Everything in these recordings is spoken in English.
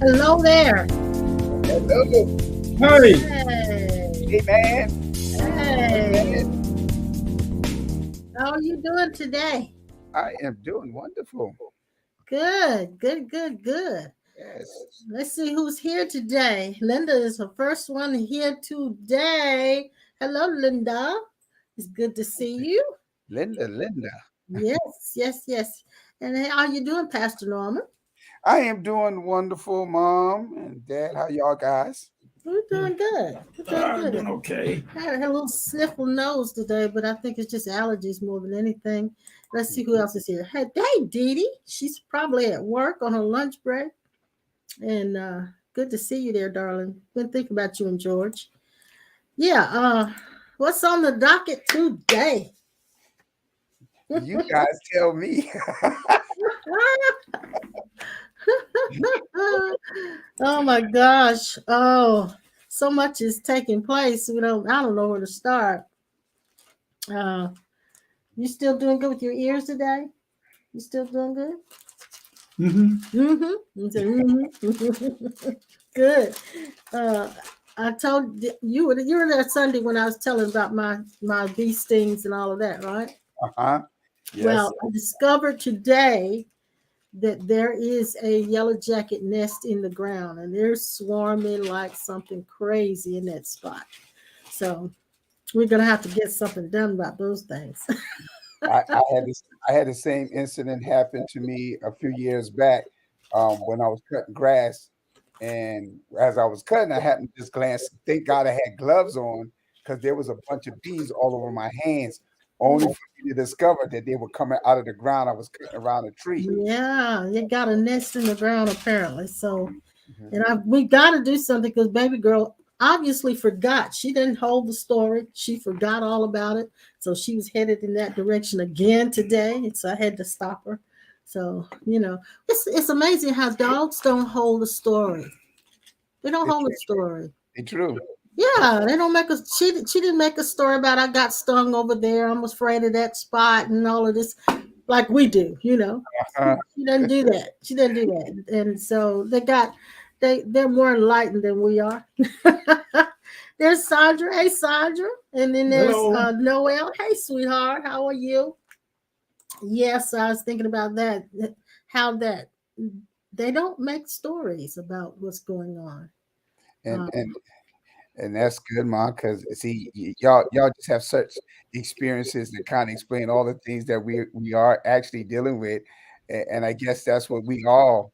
Hello there. Hello. Hey. Hey. Hey, man. Hey. How are you doing today? I am doing wonderful. Good, good, good, good. Yes. Let's see who's here today. Linda is the first one here today. Hello, Linda. It's good to see you. Linda. Yes, yes, yes. And how are you doing, Pastor Norman? I am doing wonderful, Mom and Dad. How y'all guys? We're doing good. We're doing good. Doing okay. I had a little sniffle nose today, but I think it's just allergies more than anything. Let's see who else is here. Hey, Dee Dee. She's probably at work on her lunch break. And good to see you there, darling. Been thinking about you and George. Yeah, what's on the docket today? You guys tell me. Oh my gosh. Oh, so much is taking place. I don't know where to start. You still doing good with your ears today? You still doing good? Good. I told you were there Sunday when I was telling about my bee stings and all of that, right? Uh-huh. Yes. Well, I discovered today that there is a yellow jacket nest in the ground, and they're swarming like something crazy in that spot. So we're gonna have to get something done about those things. I had the same incident happen to me a few years back when I was cutting grass. And as I was cutting, I happened to just glance. Thank God I had gloves on because there was a bunch of bees all over my hands, only for me to discover that they were coming out of the ground. I was cutting around a tree. Yeah, you got a nest in the ground apparently. So, Mhm. and we got to do something because baby girl obviously forgot. She didn't hold the story. She forgot all about it. So she was headed in that direction again today. And so I had to stop her. So, it's amazing how dogs don't hold a story. They don't hold a story. It's true. Yeah, they don't make a she didn't make a story about I got stung over there. I'm afraid of that spot and all of this like we do. Uh-huh. She doesn't do that. She doesn't do that. And so they're more enlightened than we are. There's Sandra. Hey, Sandra. And then there's Hello. Noel. Hey, sweetheart. How are you? Yes, I was thinking about that. How that they don't make stories about what's going on. and Uh, and and that's good, Mom. Because see, y'all just have such experiences that kind of explain all the things that we are actually dealing with, and I guess that's what we all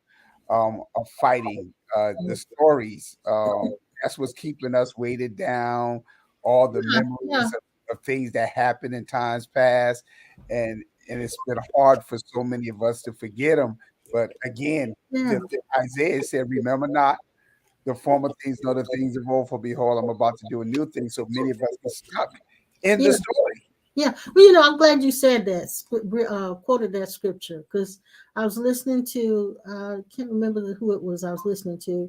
are fighting. The stories. That's what's keeping us weighted down. All the yeah, memories of things that happened in times past, and it's been hard for so many of us to forget them. But again, yeah, just Isaiah said, "Remember not the former things, nor the things of old, for behold, I'm about to do a new thing." So many of us are stuck in yeah. the story. Yeah, well, I'm glad you said that, quoted that scripture, because I was listening to, I can't remember who it was I was listening to,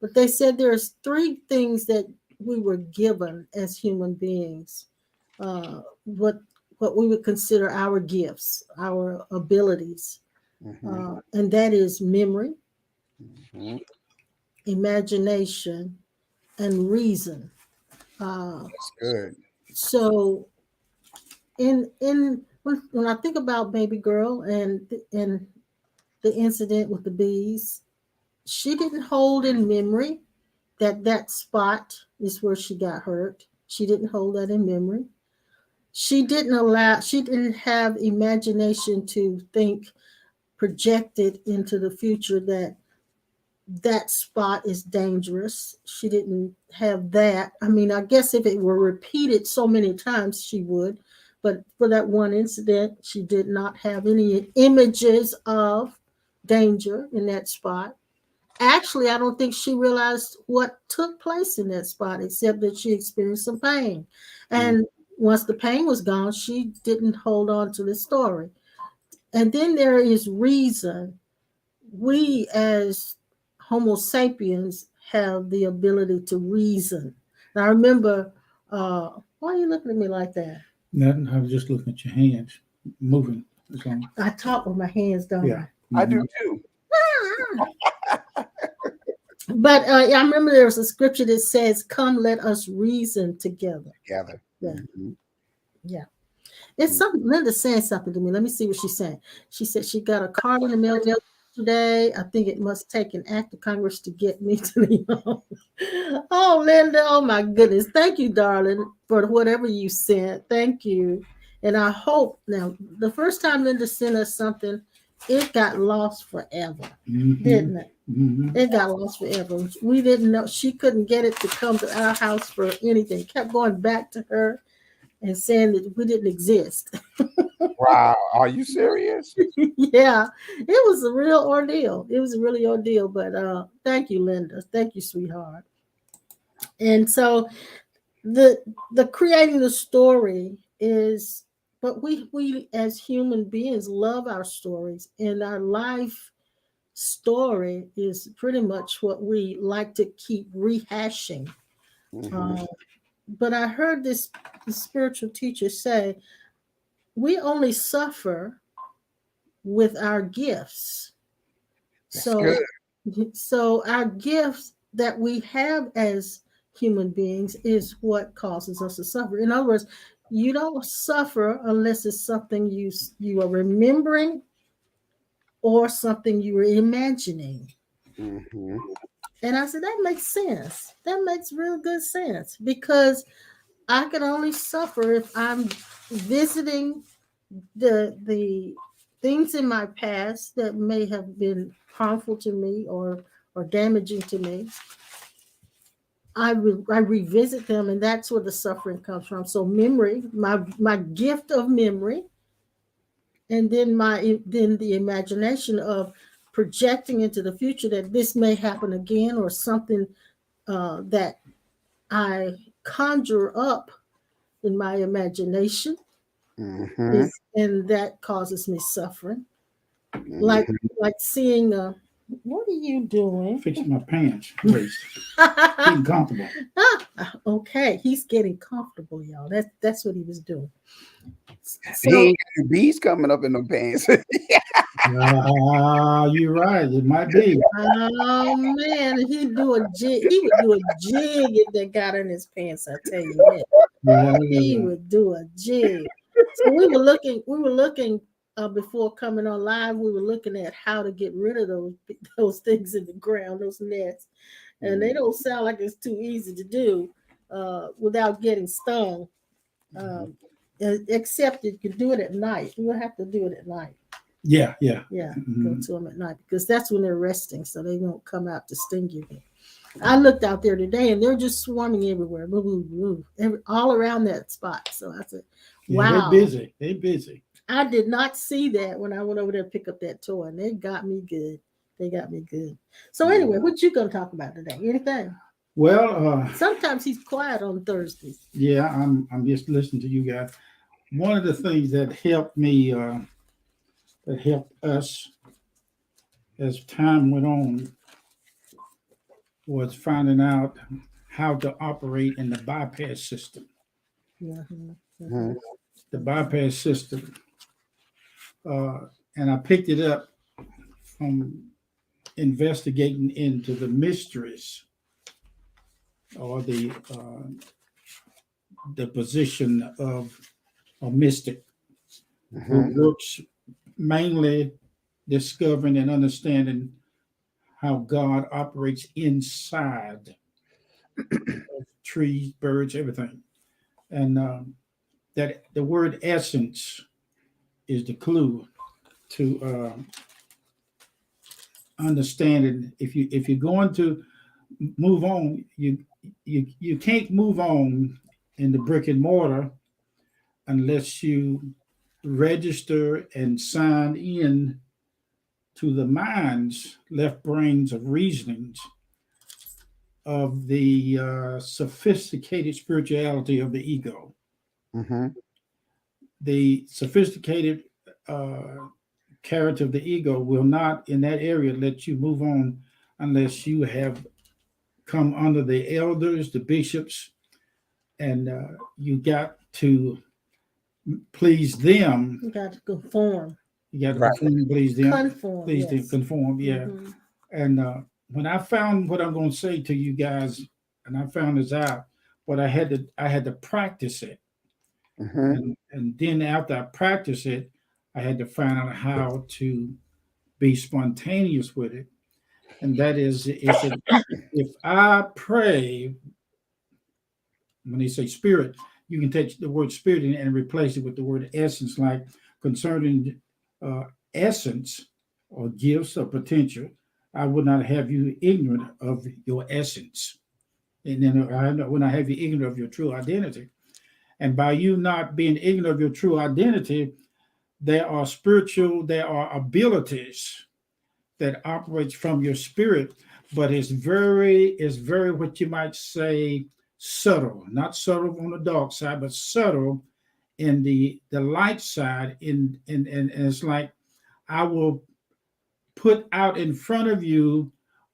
but they said there's three things that we were given as human beings, uh, what what we would consider our gifts, our abilities, Hmm. and that is memory, Hmm. imagination, and reason. Uh, That's good. so in when I think about baby girl and the incident with the bees, she didn't hold in memory that that spot is where she got hurt. She didn't hold that in memory. She didn't have imagination to think projected into the future that that spot is dangerous. She didn't have that. I mean, I guess if it were repeated so many times, she would. But for that one incident, she did not have any images of danger in that spot. Actually, I don't think she realized what took place in that spot, except that she experienced some pain. Mm. And once the pain was gone, she didn't hold on to the story. And then there is reason. We as Homo sapiens have the ability to reason. And I remember, why are you looking at me like that? Nothing. I was just looking at your hands moving. That's all. I talk with my hands, don't Yeah. I? I do Mhm. too. But I remember there was a scripture that says, "Come, let us reason together." Together. Yeah, Hmm. yeah. It's something. Linda saying something to me. Let me see what she's saying. She said she got a card in the mail today. I think it must take an act of Congress to get me to the home. Oh, Linda. Oh, my goodness. Thank you, darling, for whatever you sent. Thank you. And I hope now, the first time Linda sent us something, it got lost forever, Mhm. didn't it? Mhm. It got lost forever. We didn't know. She couldn't get it to come to our house for anything. Kept going back to her and saying that we didn't exist. Wow. Are you serious? Yeah, it was a real ordeal. It was a really ordeal. But thank you, Linda. Thank you, sweetheart. And so the the creating the story is, but we as human beings love our stories, and our life story is pretty much what we like to keep rehashing. Hmm. Uh, but I heard this spiritual teacher say we only suffer with our gifts. That's good. So our gifts that we have as human beings is what causes us to suffer. In other words, you don't suffer unless it's something you are remembering or something you are imagining. Hmm. And I said that makes sense. That makes real good sense because I can only suffer if I'm visiting the things in my past that may have been harmful to me or damaging to me. I revisit them, and that's where the suffering comes from. So memory, my gift of memory, and then the imagination of projecting into the future that this may happen again, or something that I conjure up in my imagination Hmm. is, and that causes me suffering. Like Hmm. like seeing What are you doing? Fixing my pants. Waist. Getting comfortable. Okay, he's getting comfortable, y'all. That's what he was doing. He So, ain't got any bees coming up in them pants. You're right. It might be. oh man, he'd do a jig. He would do a jig if they got in his pants. I tell you that. He Yeah. would do a jig. So we were looking. Before coming on live. We were looking at how to get rid of those things in the ground, those nets, and they don't sound like it's too easy to do without getting stung. Except you can do it at night. You will have to do it at night. Yeah. Yeah, Mm-hmm. go to them at night because that's when they're resting, so they won't come out to sting you. I looked out there today, and they're just swarming everywhere, all around that spot. So I said, "Wow, they're busy. They're busy." I did not see that when I went over there to pick up that toy, and they got me good. They got me good. So anyway, what you gonna talk about today? Anything? Well, Sometimes he's quiet on Thursdays. yeah, I'm just listening to you guys. One of the things that helped me, that helped us as time went on, was finding out how to operate in the bypass system. Mm-hmm. The bypass system, and I picked it up from investigating into the mysteries or the position of a mystic who works mainly discovering and understanding how God operates inside of trees, birds, everything. And that the word essence is the clue to understanding. If you're going to move on, you can't move on in the brick and mortar unless you register and sign in to the minds, left brains of reasonings of the sophisticated spirituality of the ego. The sophisticated character of the ego will not, in that area, let you move on unless you have come under the elders, the bishops, and you got to please them. You got to conform. You got to conform, please them. Conform. Please yes. them, conform, yeah. Mm-hmm. And when I found what I'm going to say to you guys, and I found this out, but I had to practice it. And then after I practice it, I had to find out how to be spontaneous with it. And that is, if I pray, when they say spirit, you can take the word spirit and replace it with the word essence, like concerning essence or gifts or potential. I would not have you ignorant of your essence. And then I would not have you ignorant of your true identity. And by you not being ignorant of your true identity, there are abilities that operates from your spirit, but it's very what you might say subtle, not subtle on the dark side, but subtle in the light side. And it's like I will put out in front of you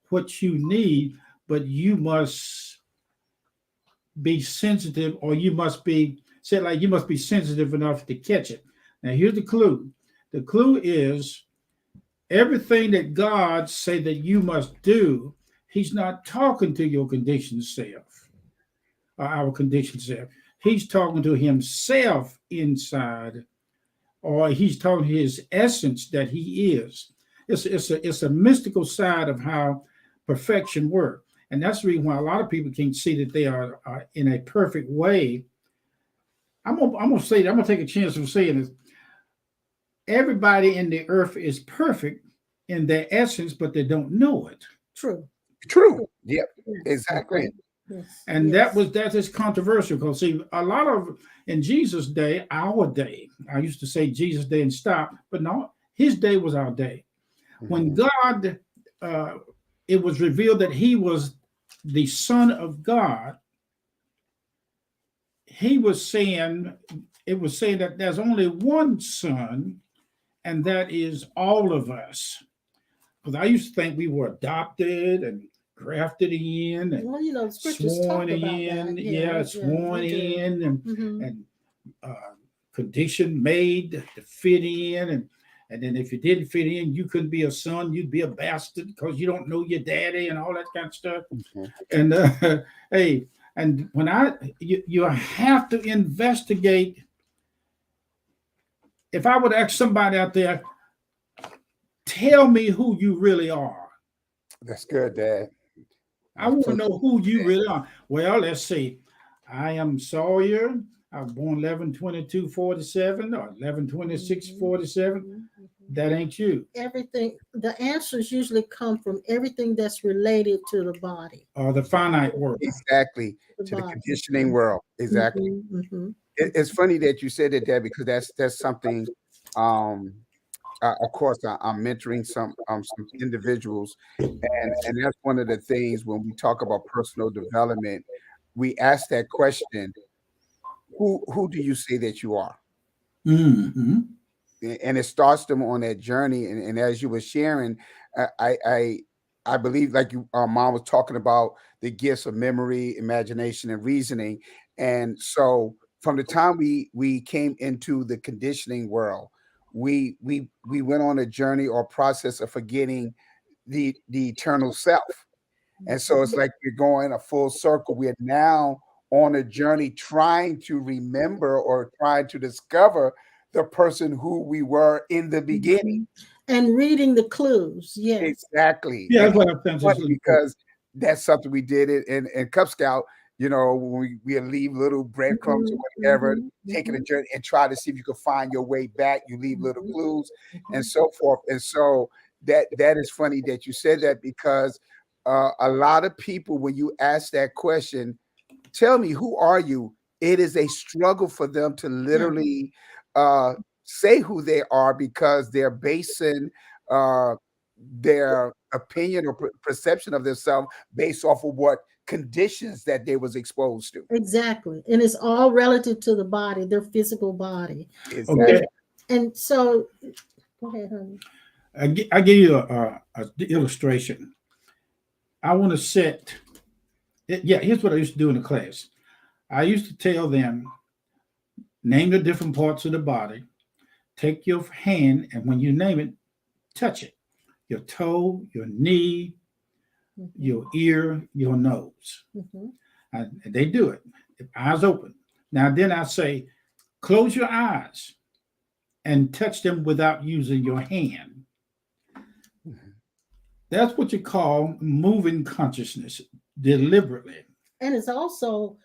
what you need, but you must be sensitive, or you must be sensitive enough to catch it. Now here's the clue. The clue is everything that God say that you must do, he's not talking to your conditioned self or our conditioned self. He's talking to himself inside, or he's talking to his essence that he is. It's a mystical side of how perfection works. And that's the reason why a lot of people can't see that they are in a perfect way. I'm gonna say that. I'm gonna take a chance of saying this. Everybody in the earth is perfect in their essence, but they don't know it. True. Yep. Exactly. Yes. And that is controversial because see, a lot of in Jesus' day, our day. I used to say Jesus' day and stop, but no, his day was our day. When God, it was revealed that he was the Son of God. It was saying that there's only one Son, and that is all of us. because I used to think we were adopted and grafted in and Well, the scriptures sworn talk about in, that. yeah, Yeah, sworn they do. in Hmm. and condition made to fit in, and then if you didn't fit in, you couldn't be a son, you'd be a bastard because you don't know your daddy and all that kind of stuff. Mhm. And hey, and when you have to investigate. If I would ask somebody out there, tell me who you really are. That's good, Dad. I want to know who you really are. Well, let's see. I am Sawyer. I was born 11/22/47 or 11/26/47. Hmm. That ain't you. Everything, the answers usually come from everything that's related to the body. Or the finite world. Exactly. The To the body. conditioning world. Exactly. Hmm. It's funny that you said that, Dad, because that's something. Um, of course, I'm mentoring some individuals, and that's one of the things when we talk about personal development, we ask that question: Who do you say that you are? Mm-hmm. And it starts them on that journey. And as you were sharing, I I I I believe like you, our mom was talking about the gifts of memory, imagination, and reasoning. And so from the time we came into the conditioning world, we went on a journey or process of forgetting the eternal self. And so it's like we're going a full circle. We are now on a journey trying to remember or trying to discover the person who we were in the beginning. Mhm. And reading the clues. Yes. Exactly. Yeah, And that's what I'm saying. funny because that's something we did it in Cub Scout. When we leave little breadcrumbs or Mhm, whatever, mhm, taking a mhm, journey and try to see if you can find your way back. You leave little mhm, clues and mhm. so forth. And so that is funny that you said that because a lot of people, when you ask that question, tell me who are you? It is a struggle for them to Yeah, literally uh, say who they are because they're basing uh, their opinion or perception of themselves based off of what conditions that they was exposed to. exactly. And it's all relative to the body, their physical body. Exactly. And Okay, and so go ahead, honey. I give you a illustration. I want to set. Yeah, here's what I used to do in the class. I used to tell them, name the different parts of the body. Take your hand, and when you name it, touch it. Your toe, your knee, Mhm, your ear, your nose. mhm. And they do it. Eyes open. Now then I say, close your eyes and touch them without using your hand. Mhm. That's what you call moving consciousness deliberately. And it's also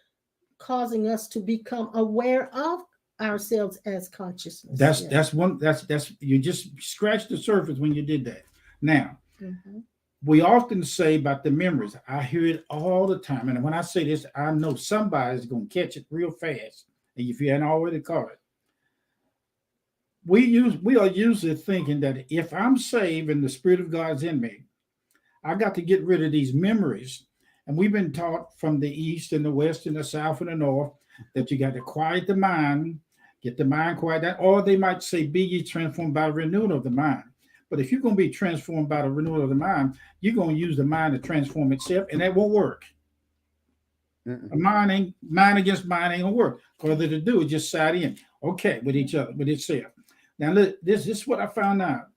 causing us to become aware of ourselves as consciousness. That's Yeah. that's one that's you just scratched the surface when you did that. Now, Mhm, we often say about the memories. I hear it all the time. And when I say this, I know somebody's gonna catch it real fast. And if you hadn't already caught it. We are usually thinking that if I'm saved and the Spirit of God's in me, I got to get rid of these memories. And we've been taught from the east and the west and the south and the north that you got to quiet the mind, get the mind quiet. That, or they might say, be ye transformed by the renewal of the mind. But if you're going to be transformed by the renewal of the mind, you're going to use the mind to transform itself, and that won't work. Mm-mm. A mind against mind ain't gonna work. All they to do is just side in, okay, with each other, with itself. Now look, this is what I found out.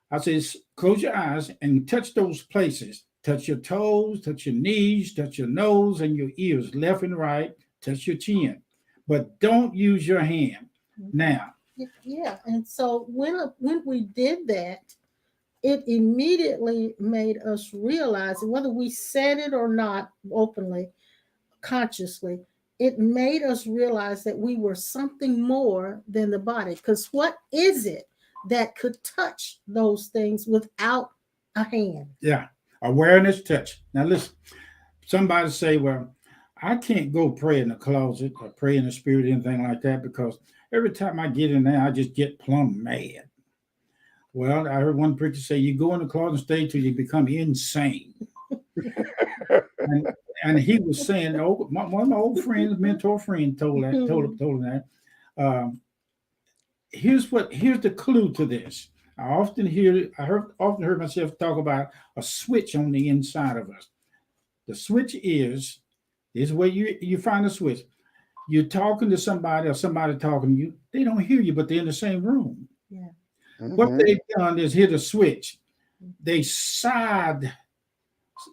I says, close your eyes and touch those places. Touch your toes, touch your knees, touch your nose and your ears, left and right. Touch your chin, but don't use your hand. mhm. Now, Yeah. And so when we did that, it immediately made us realize whether we said it or not openly, consciously, it made us realize that we were something more than the body. Because what is it that could touch those things without a hand? yeah, awareness, touch. Now listen, somebody say, well, I can't go pray in the closet or pray in the spirit, anything like that, because every time I get in there, I just get plumb mad. Well, I heard one preacher say, you go in the closet and stay till you become insane. And and he was saying, oh, one of my old friends, mentor friend, told him that. Um, here's the clue to this. Often heard myself talk about a switch on the inside of us. The switch is where you find a switch. You're talking to somebody or somebody talking to you. They don't hear you, but they're in the same room. Yeah. What Mhm. they've done is hit a switch. They side.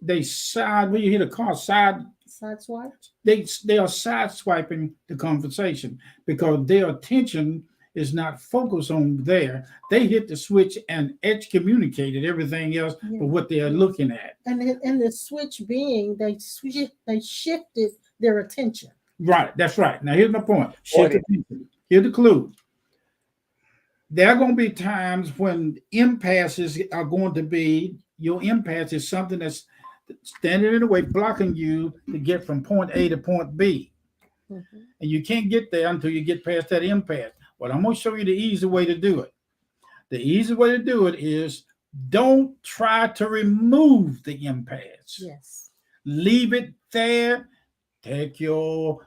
They side. When you hit a car, Sideswipe. they are sideswiping the conversation because their attention is not focused on there. They hit the switch and excommunicated everything else Yeah. but what they are Yeah. looking at. And the switch being they shifted their attention. Right, that's right. Now here's my point. Or Shift attention. Here's the clue. There are going to be times when impasses are going to be your impasse is something that's standing in the way, blocking you to get from point A to point B. Mm-hmm. And you can't get there until you get past that impasse. Well, I'm going to show you the easy way to do it. The easy way to do it is don't try to remove the impasse. Yes. Leave it there. Take your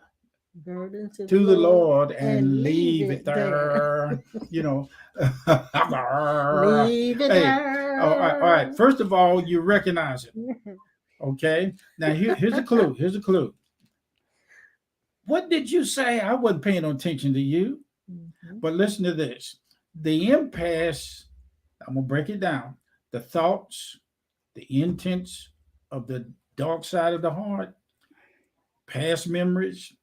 Burden to the Lord and leave it there. there. You know. Leave it Hey, there. all right. First of all, you recognize it. Okay. Now here's a clue. Here's a clue. What did you say? I wasn't paying no attention to you. Mhm. But listen to this. The impasse, I'm gonna break it down. The thoughts, the intents of the dark side of the heart, past memories,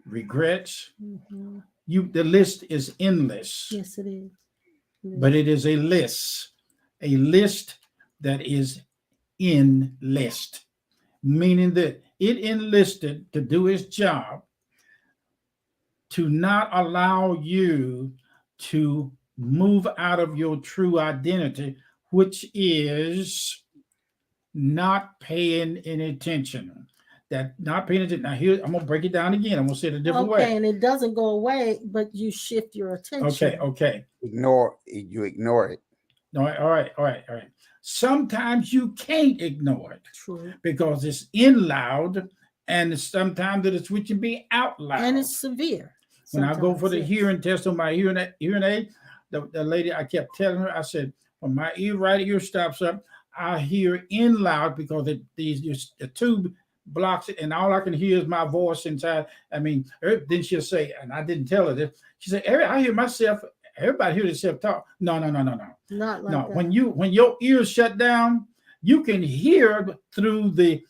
regrets. Mhm. The list is endless. Yes, it is. But it is a list that is enlist, meaning that it enlisted to do its job to not allow you to move out of your true identity, which is not paying any attention. That not paying attention. Now here, I'm gonna break it down again. I'm gonna say it a different Okay, way. and it doesn't go away, but you shift your attention. Okay. You ignore it. All right. Sometimes you can't ignore it True. because it's in loud, and sometimes it can be out loud. And it's severe. When I go for the yes. hearing test on my hearing aid, the lady, I kept telling her, I said, when my right ear stops up, I hear in loud because the tube blocks it, and all I can hear is my voice inside. I mean, then she'll say, and I didn't tell her this. She said, I hear myself. Everybody hear themselves talk. No. Not like that. When your ears shut down, you can hear through the.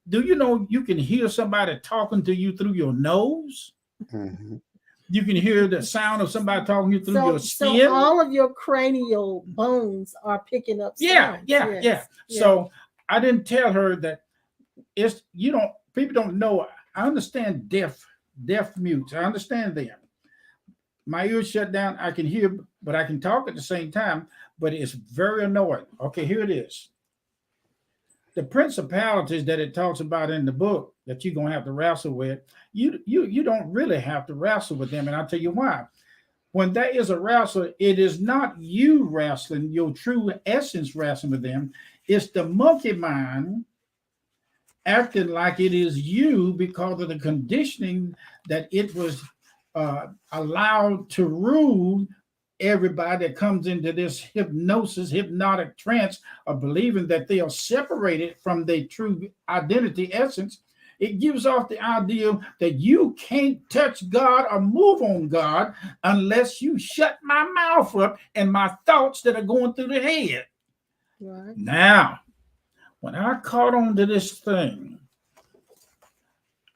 Do you know you can hear somebody talking to you through your nose? Mhm. You can hear the sound of somebody talking to you through your skin. So all of your cranial bones are picking up sounds. Yeah. So I didn't tell her that it's people don't know. I understand deaf mutes. I understand them. My ears shut down. I can hear, but I can talk at the same time. But it's very annoying. Okay, here it is. The principalities that it talks about in the book that you're gonna have to wrestle with, you don't really have to wrestle with them, and I'll tell you why. When there is a wrestle, it is not you wrestling, your true essence wrestling with them. It's the monkey mind acting like it is you because of the conditioning that it was allowed to rule everybody that comes into this hypnotic trance of believing that they are separated from their true identity essence. It gives off the idea that you can't touch God or move on God unless you shut my mouth up and my thoughts that are going through the head. Right. Now, when I caught on to this thing,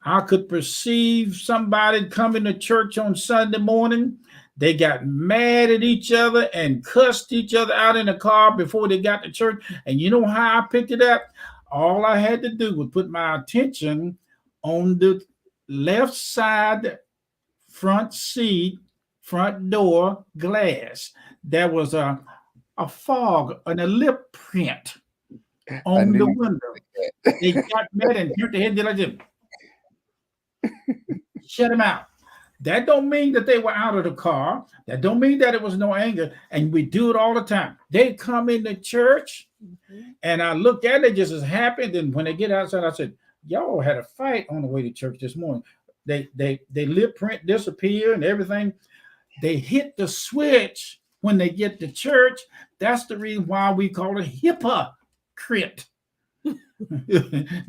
I could perceive somebody coming to church on Sunday morning. They got mad at each other and cussed each other out in the car before they got to church. And you know how I picked it up? All I had to do was put my attention on the left side front seat, front door glass. There was a fog and a lip print on the window. They got mad and turned their head like this. Shut them out. That don't mean that they were out of the car. That don't mean that it was no anger. And we do it all the time. They come into church, and I look at it just as happy. And when they get outside, I said, y'all had a fight on the way to church this morning. They lip print disappear and everything. They hit the switch when they get to church. That's the reason why we call it hypocrite.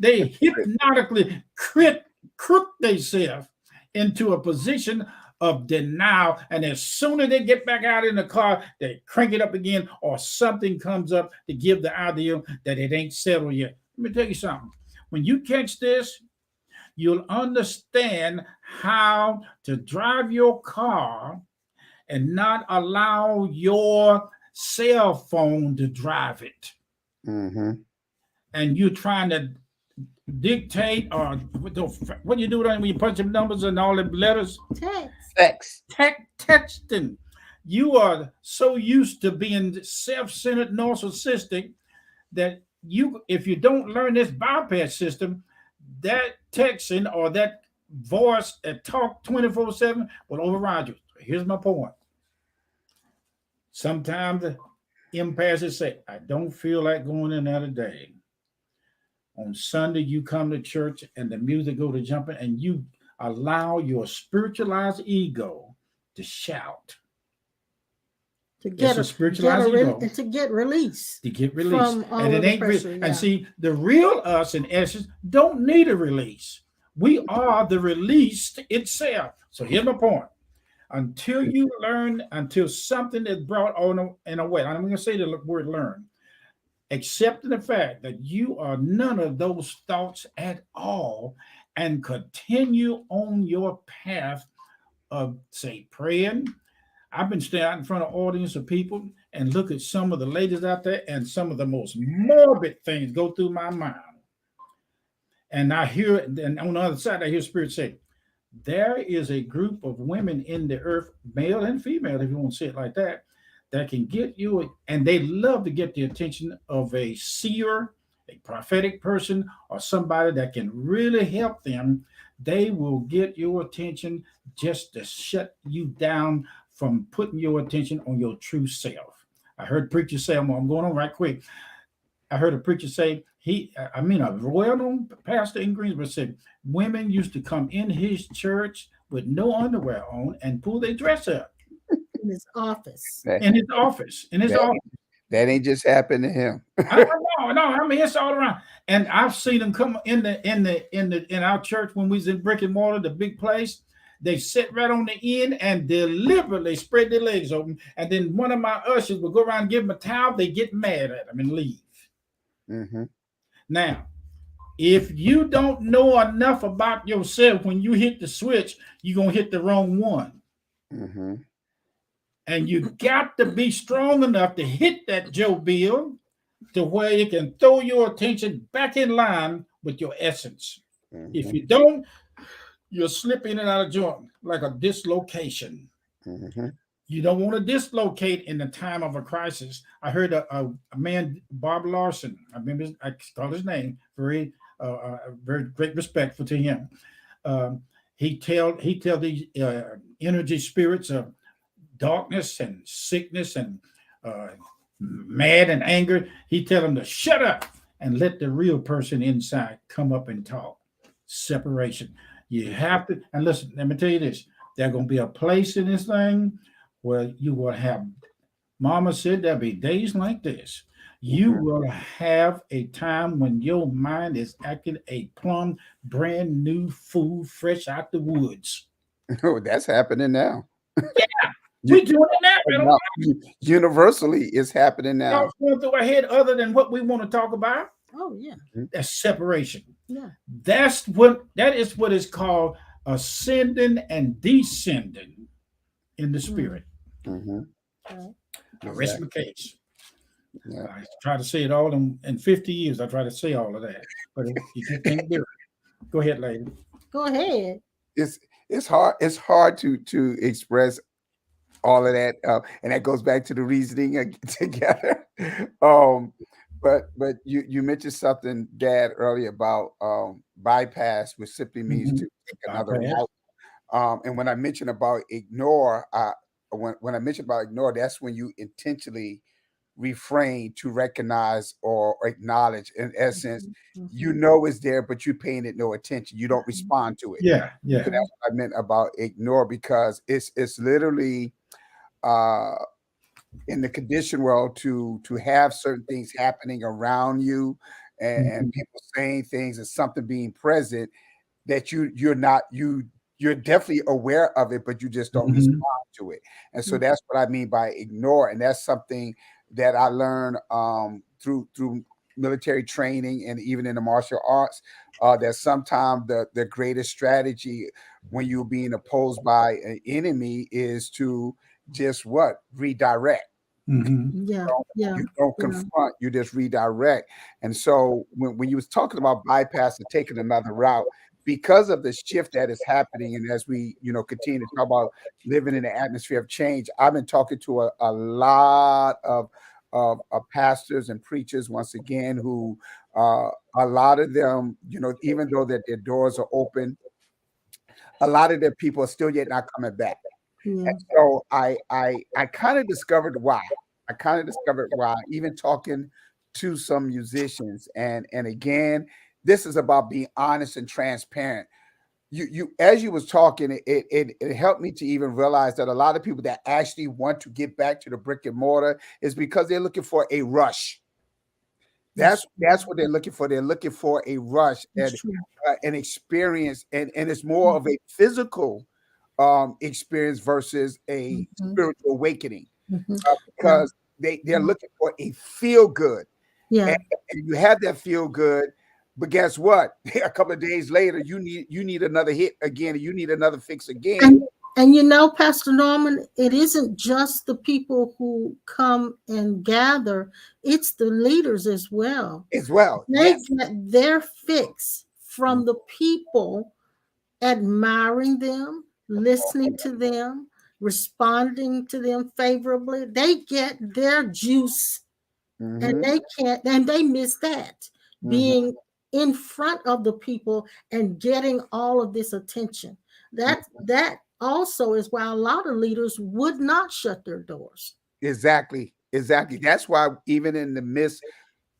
They hypnotically crook themselves into a position of denial, and as soon as they get back out in the car, they crank it up again, or something comes up to give the idea that it ain't settled yet. Let me tell you something. When you catch this, you'll understand how to drive your car and not allow your cell phone to drive it. Mm-hmm. And you're trying to dictate, or what do you do when you punch them numbers and all the letters? Text. Texting. You are so used to being self-centered, narcissistic that if you don't learn this bypass system, that texting or that voice that talk 24/7 will override you. Here's my point. Sometimes the impasses say, I don't feel like going in there today. On Sunday, you come to church and the music go to jumping, and you allow your spiritualized ego to shout. To get a spiritualized ego. to get released. To get released. From all and of it the ain't pressure, yeah. And see, the real us in essence don't need a release. We are the released itself. So here's my point. Until you learn, until something is brought on in a way, I'm going to say the word learn, accepting the fact that you are none of those thoughts at all, and continue on your path of, say, praying. I've been standing out in front of an audience of people and look at some of the ladies out there, and some of the most morbid things go through my mind. And I hear it, and on the other side, I hear Spirit say, there is a group of women in the earth, male and female, if you want to say it like that can get you, and they love to get the attention of a seer, a prophetic person, or somebody that can really help them. They will get your attention just to shut you down from putting your attention on your true self. I heard preachers say, I'm going on right quick. I heard a preacher say, a well-known pastor in Greensboro said, women used to come in his church with no underwear on and pull their dress up. In his office. That ain't just happened to him. No. I mean, it's all around. And I've seen them come in our church when we was in brick and mortar, the big place. They sit right on the end and deliberately spread their legs open. And then one of my ushers will go around and give them a towel. They get mad at them and leave. Mm-hmm. Now, if you don't know enough about yourself, when you hit the switch, you're going to hit the wrong one. Mm-hmm. And you got to be strong enough to hit that Joe Bill to where you can throw your attention back in line with your essence. Mm-hmm. If you don't, you'll slip in and out of joint like a dislocation. Mm-hmm. You don't want to dislocate in the time of a crisis. I heard a man, Bob Larson, I call his name, very great respect to him. He tell these energy spirits of darkness and sickness and mad and anger. He tell them to shut up and let the real person inside come up and talk. Separation. You have to, and listen, let me tell you this. There's going to be a place in this thing where you will have, Mama said there'll be days like this. You will have a time when your mind is acting a plumb brand new fool fresh out the woods. Oh, that's happening now. Yeah. We're doing it now. Universally, it's happening now. What's going through our head other than what we want to talk about? Oh, yeah. That's separation. Yeah. That is what is called ascending and descending in the spirit. Mm-hmm. I rest my case. Yeah. I try to say it all in 50 years. I try to say all of that, but you just can't do it. Go ahead, lady. Go ahead. It's hard. It's hard to express all of that, and that goes back to the reasoning together. But you mentioned something, Dad, earlier about bypass, which simply means to take another route. And when I mentioned about ignore, when I mentioned about ignore, that's when you intentionally refrain to recognize or acknowledge. In essence, you know it's there, but you're paying it no attention. You don't respond to it. Yeah. And that's what I meant about ignore, because it's literally in the condition world to have certain things happening around you, and Mhm. people saying things and something being present that you're definitely aware of it, but you just don't Mhm. respond to it. And so Mm. that's what I mean by ignore. And that's something that I learned through military training and even in the martial arts. That sometimes the greatest strategy when you're being opposed by an enemy is to just what redirect. Mhm. Yeah, yeah, You don't yeah. confront, you just redirect. And so when you was talking about bypass and taking another route, because of the shift that is happening, and as we continue to talk about living in the atmosphere of change, I've been talking to a lot of pastors and preachers once again who a lot of them, even though that their doors are open, a lot of their people are still yet not coming back. And Yeah. so I kind of discovered why. I kind of discovered why, even talking to some musicians. And again, this is about being honest and transparent. You as you was talking, it helped me to even realize that a lot of people that actually want to get back to the brick and mortar is because they're looking for a rush. That's That's what they're looking for. They're looking for a rush that's and true. an experience, and it's more of a physical experience versus a Mhm, spiritual awakening, mhm. Yeah, because they're looking for a feel good, yeah. and, and you have that feel good, but guess what? A couple of days later, you need another hit again, and you need another fix again And Pastor Norman, it isn't just the people who come and gather; it's the leaders as well. as well. They Yes. get their fix from the people admiring them, listening to them, responding to them favorably. They get their juice, and Mm-hmm. they miss that, Mm-hmm. being in front of the people and getting all of this attention. That also is why a lot of leaders would not shut their doors. Exactly. Exactly. That's why even in the midst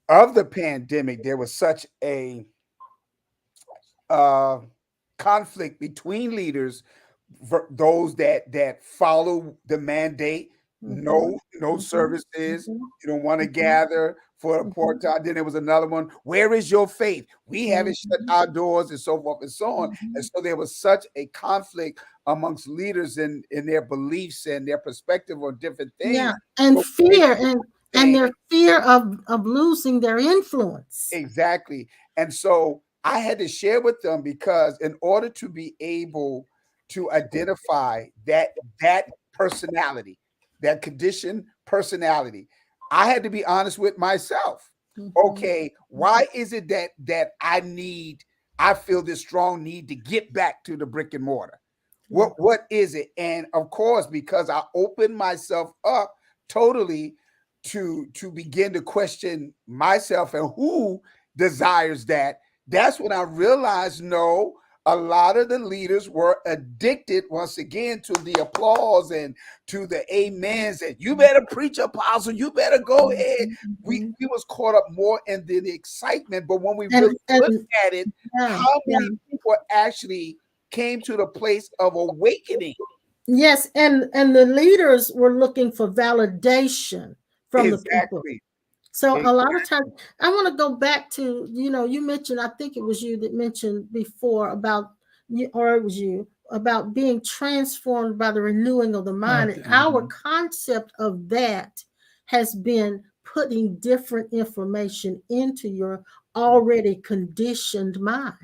of the pandemic, there was such a uh, conflict between leaders, those that follow the mandate, Mhm, no mhm, services, mhm, you don't want to mhm, gather for a mhm, port time. Then there was another one, where is your faith? We haven't shut mhm, our doors, and so forth and so on. And mhm. so there was such a conflict amongst leaders in their beliefs and their perspective on different Yeah, things. and So they fear, and saying their fear of losing their influence. exactly. And so I had to share with them, because in order to be able to identify that personality, that condition personality, I had to be honest with myself. Mhm, Okay, why is it that I feel this strong need to get back to the brick and mortar? yeah. What is it? And of course, because I opened myself up totally to begin to question myself and who desires that, that's when I realized, no, a lot of the leaders were addicted once again to the applause and to the amens, and you better preach, apostle, you better go ahead. Mhm, we mhm. we was caught up more in the excitement, but when we really look And at it, yeah, how yeah. many people actually came to the place of awakening? Yes, and the leaders were looking for validation from the people. Exactly. So a lot of times, I want to go back to, you mentioned, I think it was you that mentioned before about you, or it was you, about being transformed by the renewing of the mind. And our Mhm. concept of that has been putting different information into your already conditioned mind.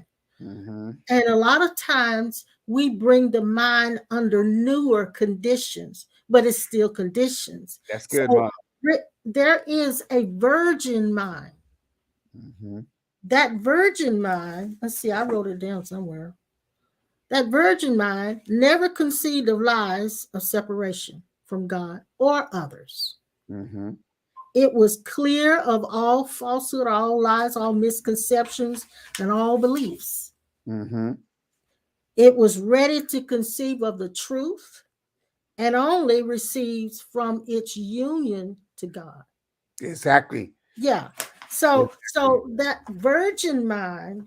Mm-hmm. And a lot of times we bring the mind under newer conditions, but it's still conditions. That's good, So Mom. there is a virgin mind. Mm-hmm. That virgin mind, let's see, I wrote it down somewhere. That virgin mind never conceived of lies of separation from God or others. Mm-hmm. It was clear of all falsehood, all lies, all misconceptions, and all beliefs. Mm-hmm. It was ready to conceive of the truth and only receives from its union to God. Exactly. Yeah. So Exactly. that virgin mind,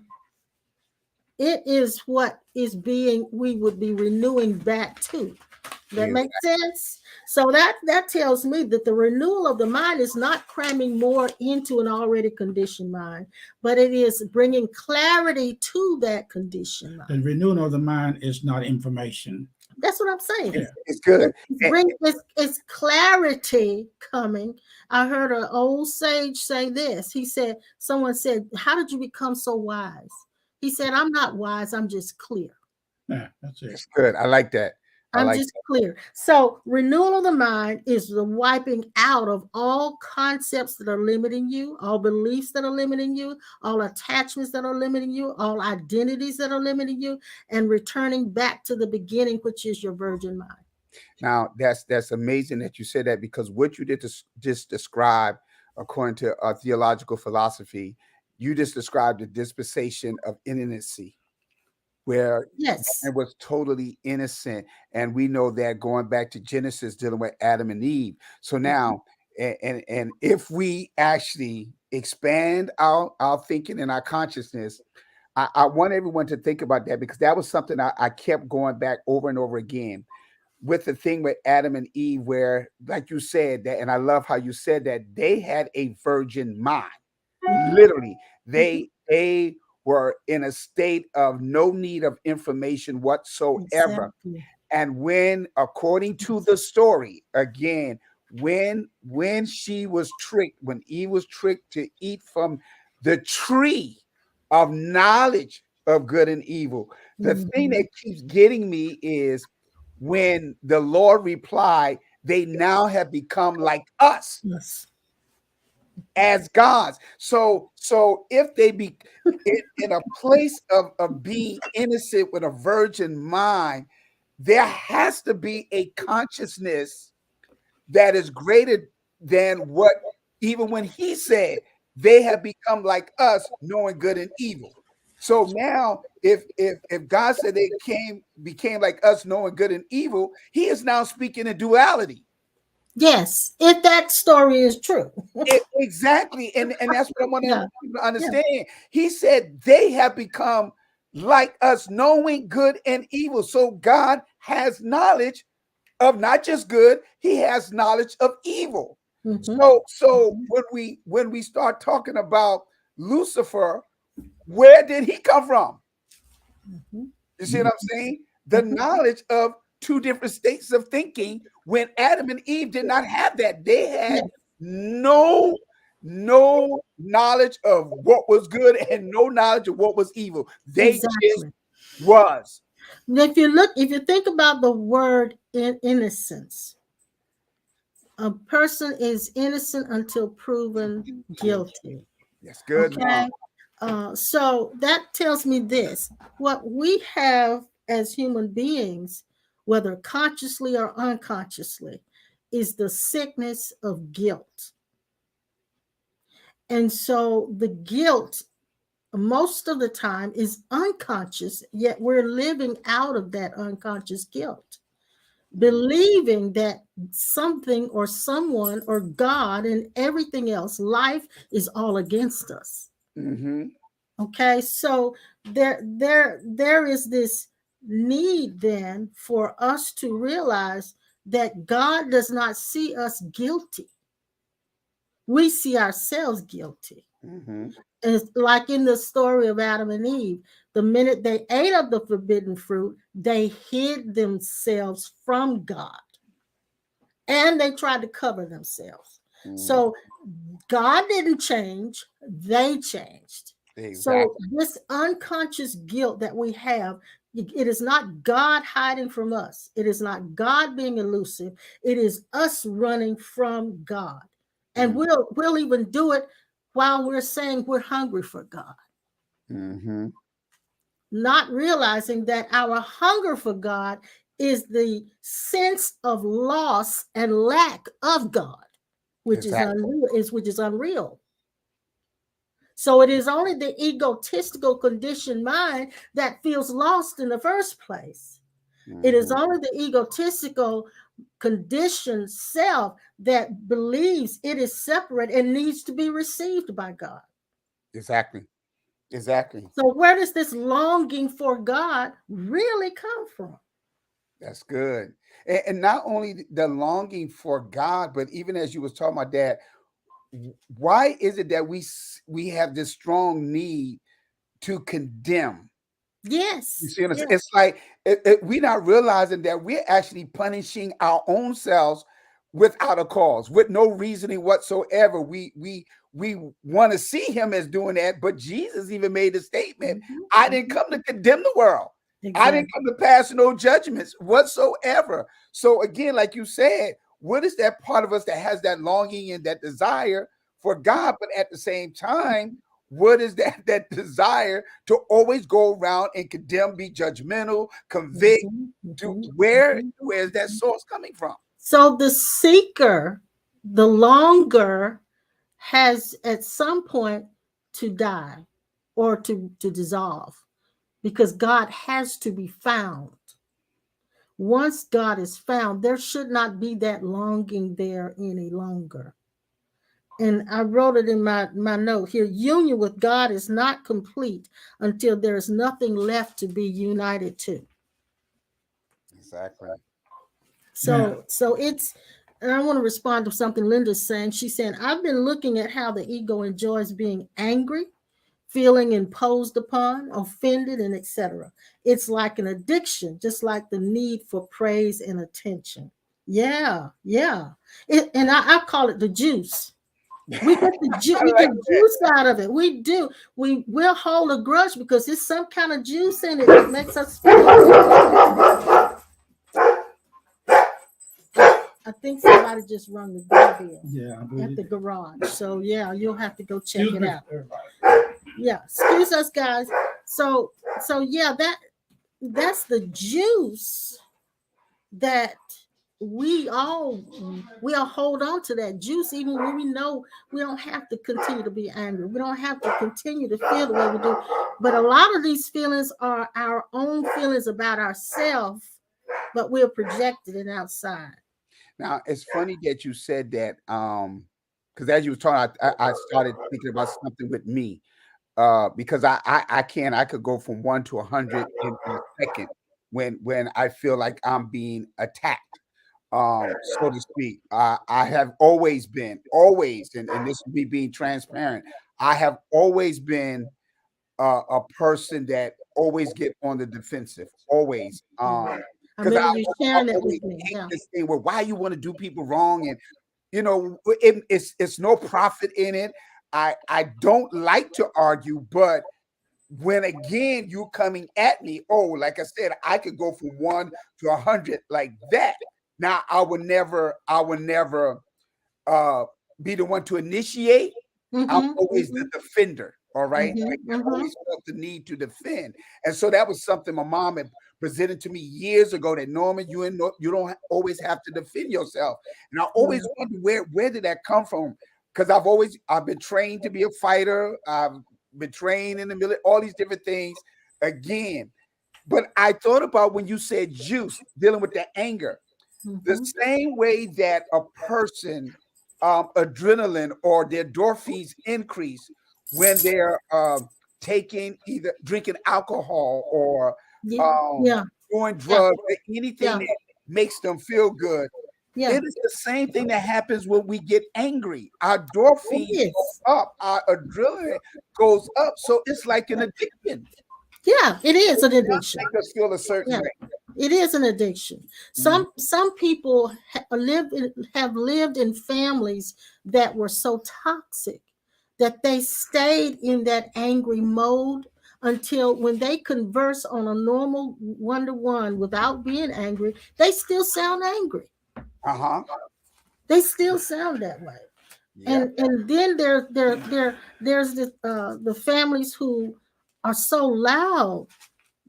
it is what is being we would be renewing back to. That makes sense. So that tells me that the renewal of the mind is not cramming more into an already conditioned mind, but it is bringing clarity to that conditioned mind. The renewing of the mind is not information. That's what I'm saying. Yeah. It's good. It's clarity coming. I heard an old sage say this. He said, someone said, "How did you become so wise?" He said, "I'm not wise. I'm just clear." Yeah, that's it. It's good. I like that. I'm just clear. So renewal of the mind is the wiping out of all concepts that are limiting you, all beliefs that are limiting you, all attachments that are limiting you, all identities that are limiting you, and returning back to the beginning, which is your virgin mind. Now that's amazing that you said that, because what you did to just describe, according to theological philosophy, you just described the dispensation of innocency, where Yes. it was totally innocent. And we know that going back to Genesis, dealing with Adam and Eve. So now, and if we actually expand our thinking and our consciousness, I want everyone to think about that, because that was something I kept going back over and over again with the thing with Adam and Eve, where, like you said, that, and I love how you said that they had a virgin mind. Literally, they were in a state of no need of information whatsoever. Exactly. And when, according to the story, again, when she was tricked, when Eve was tricked to eat from the tree of knowledge of good and evil, the thing that keeps getting me is when the Lord replied, they now have become like us Yes. as gods. So if they be in a place of being innocent with a virgin mind, there has to be a consciousness that is greater than what, even when he said they have become like us, knowing good and evil. So now, if God said they became like us, knowing good and evil, he is now speaking in duality. Yes, if that story is true. Exactly. And that's what I want Yeah. people to understand. He said they have become like us, knowing good and evil. So God has knowledge of not just good, he has knowledge of evil. Mhm. So when we start talking about Lucifer, where did he come from? Mhm. You see what I'm saying? The knowledge of two different states of thinking, when Adam and Eve did not have that. They had Yeah. no knowledge of what was good and no knowledge of what was evil. They just Exactly. was. If you think about the word innocence, a person is innocent until proven guilty. That's good, Mom. Okay. So that tells me this: what we have as human beings, whether consciously or unconsciously, is the sickness of guilt. And so the guilt, most of the time, is unconscious, yet we're living out of that unconscious guilt, believing that something or someone or God and everything else, life, is all against us. Mm-hmm. Okay, so there is this need then for us to realize that God does not see us guilty. We see ourselves guilty. Mm-hmm. It's like in the story of Adam and Eve. The minute they ate of the forbidden fruit, they hid themselves from God and they tried to cover themselves. Mm-hmm. So God didn't change, they changed. So Exactly. this unconscious guilt that we have, it is not God hiding from us. It is not God being elusive. It is us running from God. And we'll even do it while we're saying we're hungry for God, Mm-hmm. not realizing that our hunger for God is the sense of loss and lack of God, which is Exactly. unreal. So it is only the egotistical conditioned mind that feels lost in the first place. It is Mm-hmm. only the egotistical conditioned self that believes it is separate and needs to be received by God. Exactly. Exactly. So where does this longing for God really come from? That's good. And not only the longing for God, but even as you was talking about that, why is it that we have this strong need to condemn? You Yes. see what I'm saying? Yes. It's like we're not realizing that we're actually punishing our own selves without a cause, with no reasoning whatsoever. We want to see him as doing that, but Jesus even made a statement: Mhm, "I didn't mhm. come to condemn the world. I didn't Exactly. come to pass no judgments whatsoever." So again, like you said, what is that part of us that has that longing and that desire for God, but at the same time, what is that desire to always go around and condemn, be judgmental, convict? Mhm, To mhm, mhm, where's that mhm. source coming from? So the seeker, the longer, has at some point to die or to dissolve, because God has to be found. Once God is found, there should not be that longing there any longer. And I wrote it in my note here: union with God is not complete until there is nothing left to be united to. Exactly. Yeah. So it's, and I want to respond to something Linda's saying. She's saying, I've been looking at how the ego enjoys being angry, feeling imposed upon, offended, and etc. It's like an addiction, just like the need for praise and attention. Yeah, yeah. And I call it the juice. We get the I we like get juice out of it. We do. Will hold a grudge because there's some kind of juice in it that makes us feel. I think somebody just rung the doorbell Yeah, I at believe the it. garage. So yeah, you'll have to go check Excuse it me, out. everybody. Yeah, excuse us, guys. So yeah, that's the juice that we all we'll hold on to that juice even when we know we don't have to continue to be angry. We don't have to continue to feel the way we do. But a lot of these feelings are our own feelings about ourselves, but we're projected it outside. Now it's funny that you said that, because as you were talking, I started thinking about something with me, because I could go from 1 to 100 in a second when I feel like I'm being attacked, so to speak. I have always, and this is me being transparent. I have always been a person that always get on the defensive, always. I Because remember you I sharing that with always me. hate Yeah. this thing where why you want to do people wrong, and it's no profit in it. I don't like to argue, but when again you coming at me, oh, like I said, I could go from 1 to 100 like that. Now I would never uh be the one to initiate. I'm Mm-hmm. always the Mm-hmm. defender. All right. Mm-hmm. I Mm-hmm. always felt the need to defend. And so that was something my mom had presented to me years ago, that Norman, you don't always have to defend yourself. And I Yeah. always wondered where did that come from? Because I've been trained to be a fighter. I've been trained in the military, all these different things. Again, but I thought about when you said juice, dealing with the anger, the Mm-hmm. same way that a person, adrenaline or their endorphins increase when they're taking, either drinking alcohol or Yeah. um, Yeah. doing Yeah. drugs, anything Yeah. that makes them feel good. Yeah. It is the same thing that happens when we get angry. Our It endorphins is. go up, our adrenaline goes up. So it's like an addiction. Yeah, it is It an does addiction. make us feel a certain Yeah, way. it is an addiction. Mhm. Some people have lived in families that were so toxic that they stayed in that angry mode until when they converse on a normal one-to-one without being angry, they still sound angry. Uh-huh. They still sound that way. Yeah. And then there's the families who are so loud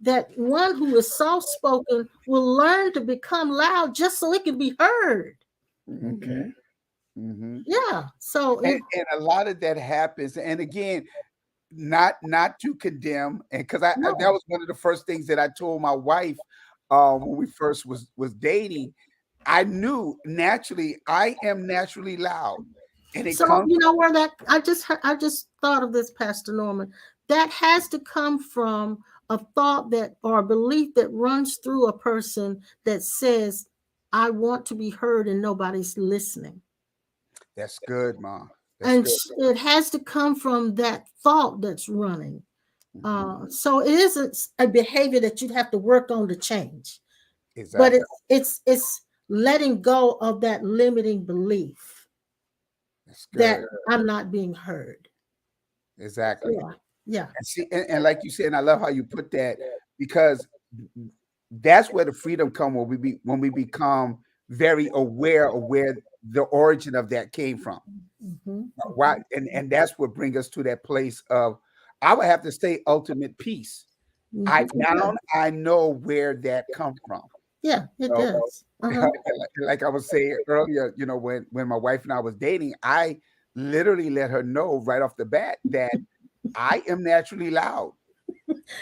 that one who is soft spoken will learn to become loud just so it can be heard. Okay. Mhm. Mhm. Yeah. So And a lot of that happens. And again, not to condemn, and because that no. was one of the first things that I told my wife, when we first was dating. I knew naturally I am naturally loud, and it So comes you know where that I just thought of this, Pastor Norman. That has to come from a thought that or a belief that runs through a person that says, I want to be heard and nobody's listening. That's good, Ma. That's And good. it has to come from that thought that's running. So it isn't a behavior that you'd have to work on to change, but Exactly. it's letting go of that limiting belief That's that good. I'm not being heard. Exactly. Yeah, yeah. And see, and like you said, and I love how you put that, because that's where the freedom come when we become very aware of where the origin of that came from. Mm-hmm. Why, and that's what brings us to that place of, I would have to say, ultimate peace. I Mm-hmm. now I know where that come from. Yeah, it So, does. Uh-huh. like I was saying earlier, when my wife and I was dating, I literally let her know right off the bat that I am naturally loud.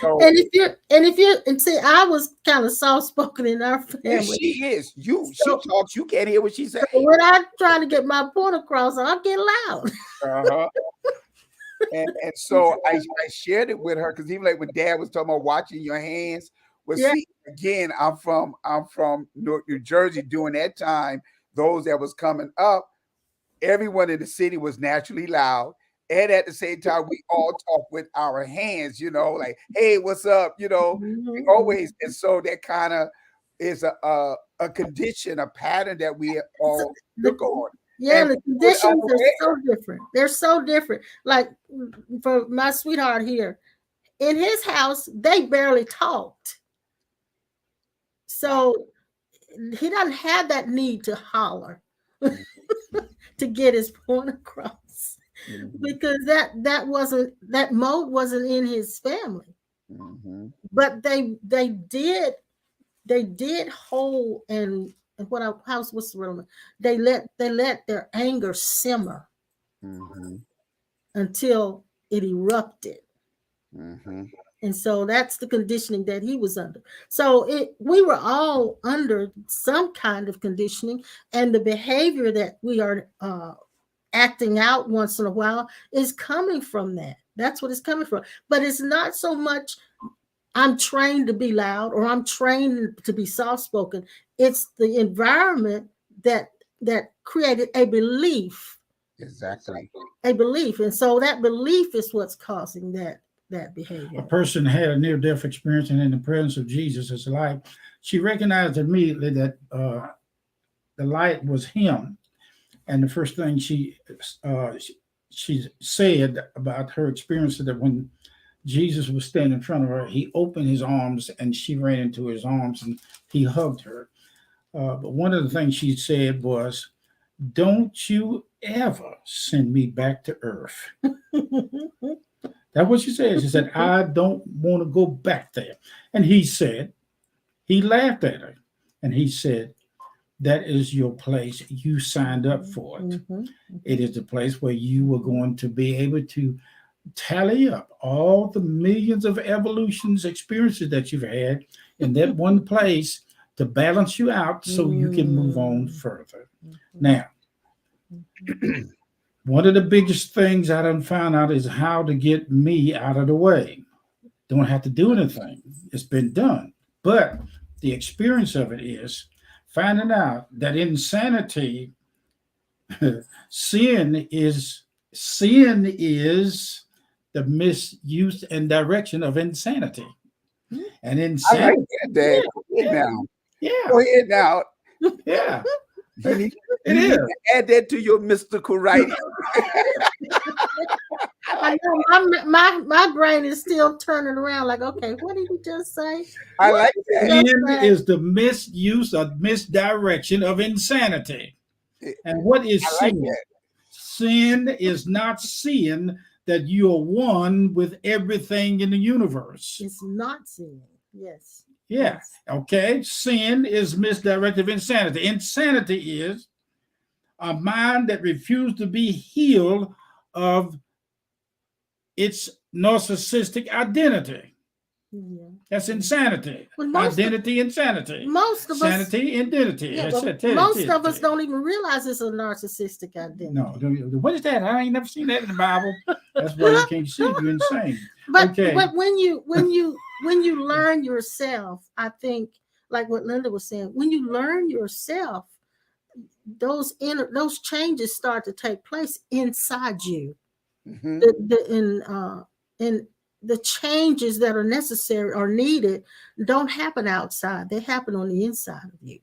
So And see, I was kind of soft spoken in our and family. she is she So, talks, you can't hear what she say. so when I try to get my point across, I get loud. Uh-huh. And so I shared it with her, because even like when Dad was talking about watching your hands. Well, Yeah. see, again, I'm from New Jersey during that time. Those that was coming up, everyone in the city was naturally loud. And at the same time, we all talk with our hands, like, hey, what's up? We Mm-hmm. always, and so that kind of is a condition, a pattern that we all took on. Yeah, And the we were conditions are unaware. so different. They're so different. Like for my sweetheart here, in his house, they barely talked. Wow. So he doesn't have that need to holler Mhm, to get his point across. mhm, Because that mode wasn't in his family. mhm, But they did hold and what I house what's the word? They let their anger simmer mhm, until it erupted. mhm. And so that's the conditioning that he was under. So we were all under some kind of conditioning, and the behavior that we are acting out once in a while is coming from that. That's what it's coming from. But it's not so much I'm trained to be loud or I'm trained to be soft spoken. It's the environment that created Exactly. a belief, and so that belief is what's causing that A behavior. person had a near-death experience, and in the presence of Jesus as life, she recognized immediately that the light was him. And the first thing uh, she said about her experience, that when Jesus was standing in front of her, he opened his arms and she ran into his arms and he hugged her. But one of the things she said was, "Don't you ever send me back to earth." That's what she said. She said, "I don't want to go back there." And he laughed at her and he said, "That is your place. You signed up for it. Mhm. It is the place where you were going to be able to tally up all the millions of evolutions experiences that you've had in that one place to balance you out so you can move on further." Mhm. Now, one of the biggest things I done found out is how to get me out of the way. Don't have to do anything. It's been done. But the experience of it is finding out that insanity, sin is sin is the misuse and direction of insanity. And I like insanity, that, Dad. Go ahead yeah, now. yeah, Go ahead now. yeah, You need it you need is. to add that to your mystical writing. I I like know my brain is still turning around like, okay, what did he just say? I What like did he that. just Sin say? is the misuse or misdirection of insanity. And what I is like sin? that. Sin is not seeing that you are one with everything in the universe. It's not seeing. Yes. Yeah. Yes. Okay. Sin is misdirected insanity. Insanity is a mind that refused to be healed of its narcissistic identity. Yeah. That's insanity. But most of, Identity insanity. most of us, Sanity identity. yeah, That's but it. most of us don't even realize it's a narcissistic identity. No, what is that? I ain't never seen that in the Bible. That's why you can't see it. You're insane. But Okay. but when you learn yourself, I think like what Linda was saying, when you learn yourself, those changes start to take place inside you. Mhm. And the changes that are necessary or needed don't happen outside; they happen on the inside of you.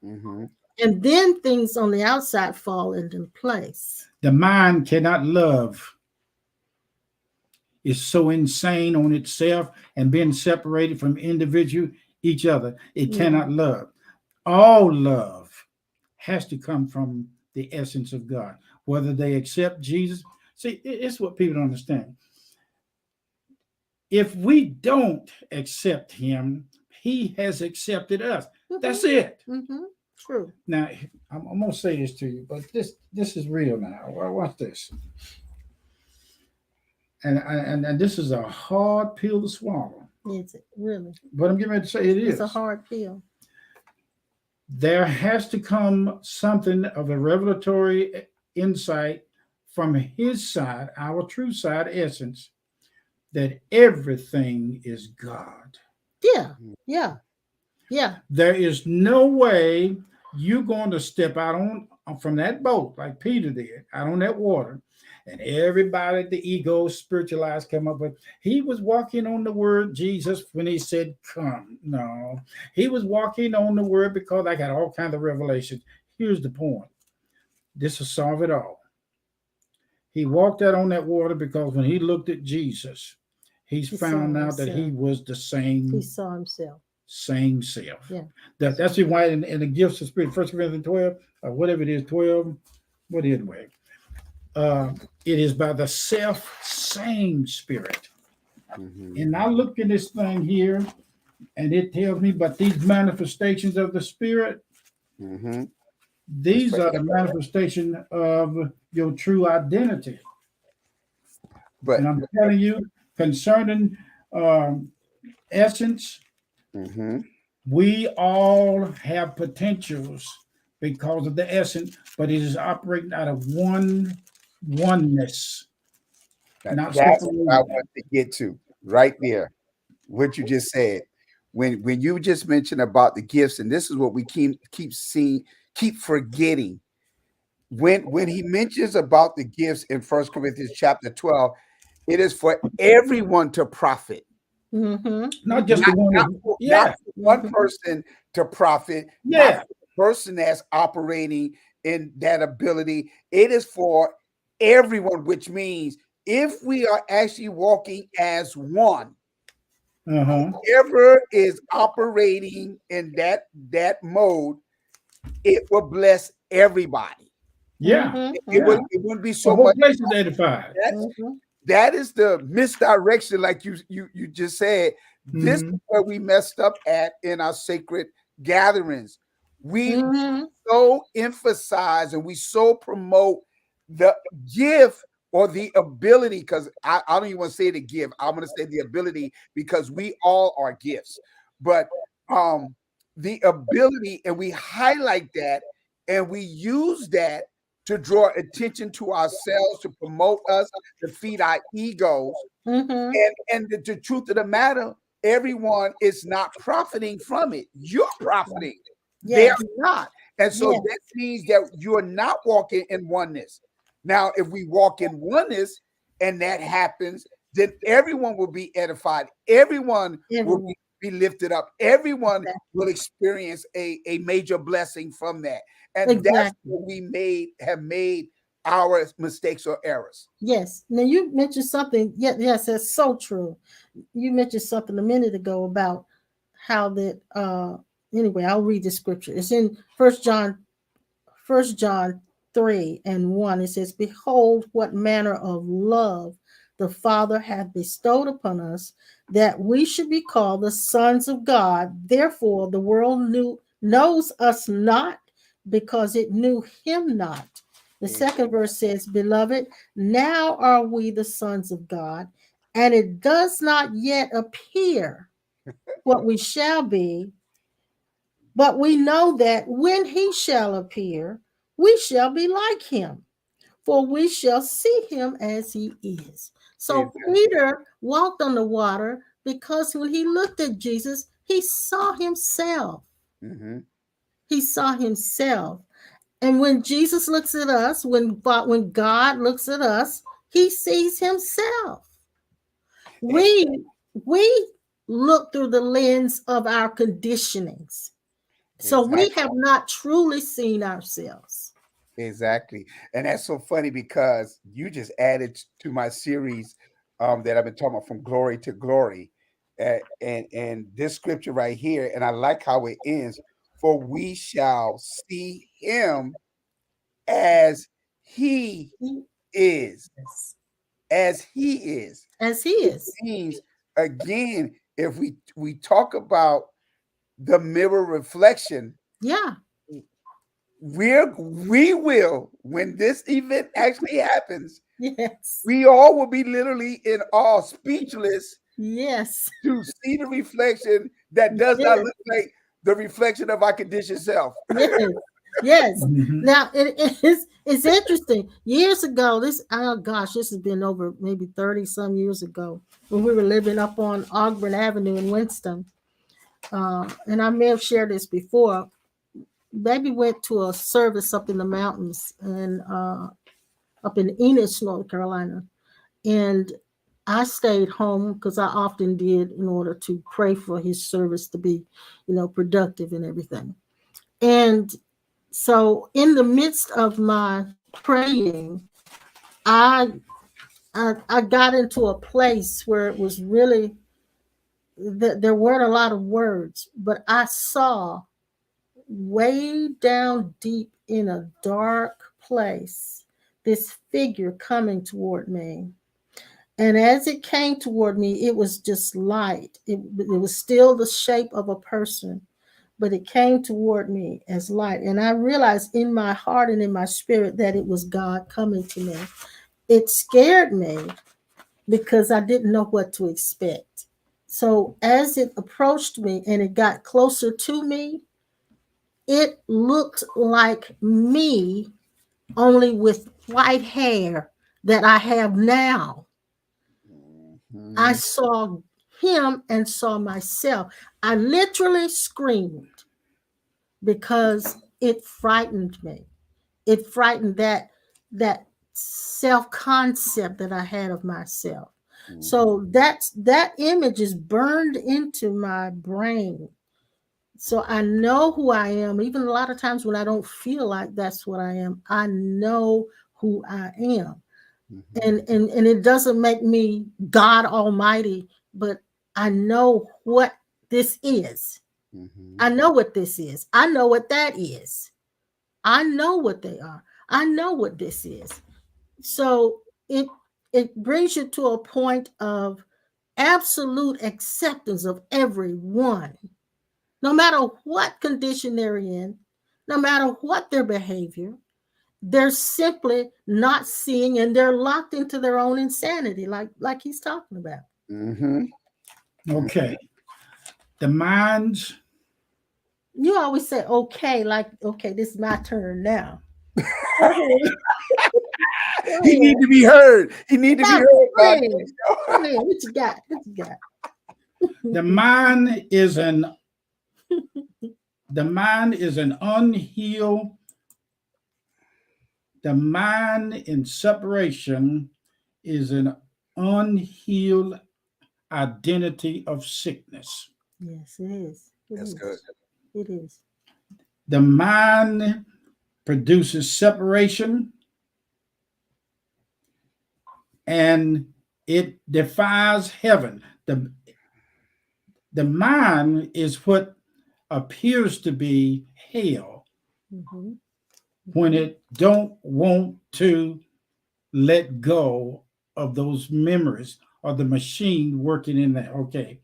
Mhm. And then things on the outside fall into place. The mind cannot love. It's so insane on itself and being separated from individual each other. It Yeah. cannot love. All love has to come from the essence of God. Whether they accept Jesus. See, it's what people don't understand. If we don't accept him, he has accepted us. That's it. Mm-hmm. True. Now, I'm going to say this to you, but this is real now. Watch this. And this is a hard pill to swallow. Is it really? But I'm getting ready to say it is. It's a hard pill. There has to come something of a revelatory insight from his side, our true side essence, that everything is God. Yeah. Yeah. Yeah. There is no way you're going to step out on from that boat like Peter did, out on that water, and everybody, the ego, spiritualized, come up with. He was walking on the word Jesus when he said, "Come." No, he was walking on the word because I got all kinds of revelations. Here's the point. This will solve it all. He walked out on that water because when he looked at Jesus, he found out that he was the same. He saw himself. Same self. Yeah. That's why in the gifts of spirit, 1 Corinthians 12, or whatever it is, 12, what anyway. It is by the same spirit. Mhm. And I look at this thing here, and it tells me, but these manifestations of the spirit, Mhm. these are the manifestation of your true identity. But And I'm telling you, concerning essence, mhm. we all have potentials because of the essence, but it is operating out of oneness, not That's what I separation. want to get to right there. What you just said. When you just mentioned about the gifts, and this is what we keep seeing, keep forgetting. When he mentions about the gifts in 1 Corinthians chapter 12, it is for everyone to profit. Mm-hmm. Not just the one. Not for one person to profit, not for the person that's operating in that ability. It is for everyone, which means if we are actually walking as one, whoever is operating in that mode, it will bless everybody. Yeah. It wouldn't be so the whole much. place is edified. That is the misdirection, like you just said. This is where we messed up at in our sacred gatherings. We so emphasize and we so promote the gift or the ability, because I don't even want to say the gift. I'm going to say the ability, because we all are gifts. But the ability, and we highlight that, and we use that to draw attention to ourselves, to promote us, to feed our egos. And the truth of the matter, everyone is not profiting from it. You're profiting. They're not. And so that means that you're not walking in oneness. Now, if we walk in oneness and that happens, then everyone will be edified. Everyone will be lifted up. Everyone will experience a major blessing from that. And that's what we have made our mistakes or errors. Yes. Now you mentioned something. Yes, that's so true. You mentioned something a minute ago about how that anyway, I'll read the scripture. It's in First John 3:1. It says, "Behold, what manner of love the Father hath bestowed upon us, that we should be called the sons of God. Therefore, the world knows us not, because it knew him not." The second verse says, "Beloved, now are we the sons of God, and it does not yet appear what we shall be, but we know that when he shall appear, we shall be like him, for we shall see him as he is. So Exactly. Peter walked on the water because when he looked at Jesus, he saw himself. Mm-hmm. He saw himself. And when Jesus looks at us, when God looks at us, he sees himself. E- We look through the lens of our conditionings. So we Exactly. have not truly seen ourselves. Exactly. And that's so funny because you just added to my series that I've been talking about, from glory to glory. And this scripture right here, and I like how it ends, for we shall see him as he is. Yes. As he is. As he Which is. means, again, if we talk about the mirror reflection, Yeah. we will, when this event actually happens, Yes. we all will be literally in awe, speechless, Yes. to see the reflection that does not Yes. look like the reflection of our conditioned self. Yes. Yes. Mhm. Now it's interesting. Years ago, oh gosh, this has been over maybe 30 some years ago, when we were living up on Ogburn Avenue in Winston. And I may have shared this before. Baby went to a service up in the mountains and up in Enos, North Carolina. And I stayed home because I often did, in order to pray for his service to be, productive and everything. And so in the midst of my praying, I I got into a place where it was really, there weren't a lot of words, but I saw way down deep in a dark place this figure coming toward me. And as it came toward me, it was just light. It was still the shape of a person, but it came toward me as light. And I realized in my heart and in my spirit that it was God coming to me. It scared me because I didn't know what to expect. So as it approached me and it got closer to me, it looked like me, only with white hair that I have now. I Mhm. saw him and saw myself. I literally screamed because it frightened me. It frightened that self-concept that I had of myself. Mhm. So that image is burned into my brain. So I know who I am. Even a lot of times when I don't feel like that's what I am, I know who I am. Mhm. And it doesn't make me God Almighty, but I know what this is. Mhm. I know what this is. I know what that is. I know what they are. I know what this is. So it brings you to a point of absolute acceptance of everyone, no matter what condition they're in, no matter what their behavior. They're simply not seeing, and they're locked into their own insanity, like he's talking about. Mhm. Okay. The mind's You always say okay, like okay, this is my turn now. Go ahead. Go He need ahead. to be heard. He need to be Now, heard, go God. ahead. Go ahead. What you got? What you got? the mind is an the mind is an unhealed the mind in separation is an unhealed identity of sickness. Yes, it is. It That's good. is. It is. The mind produces separation and it defies heaven. The mind is what appears to be hell Mhm, when mhm. it don't want to let go of those memories or the machine working in there. Okay.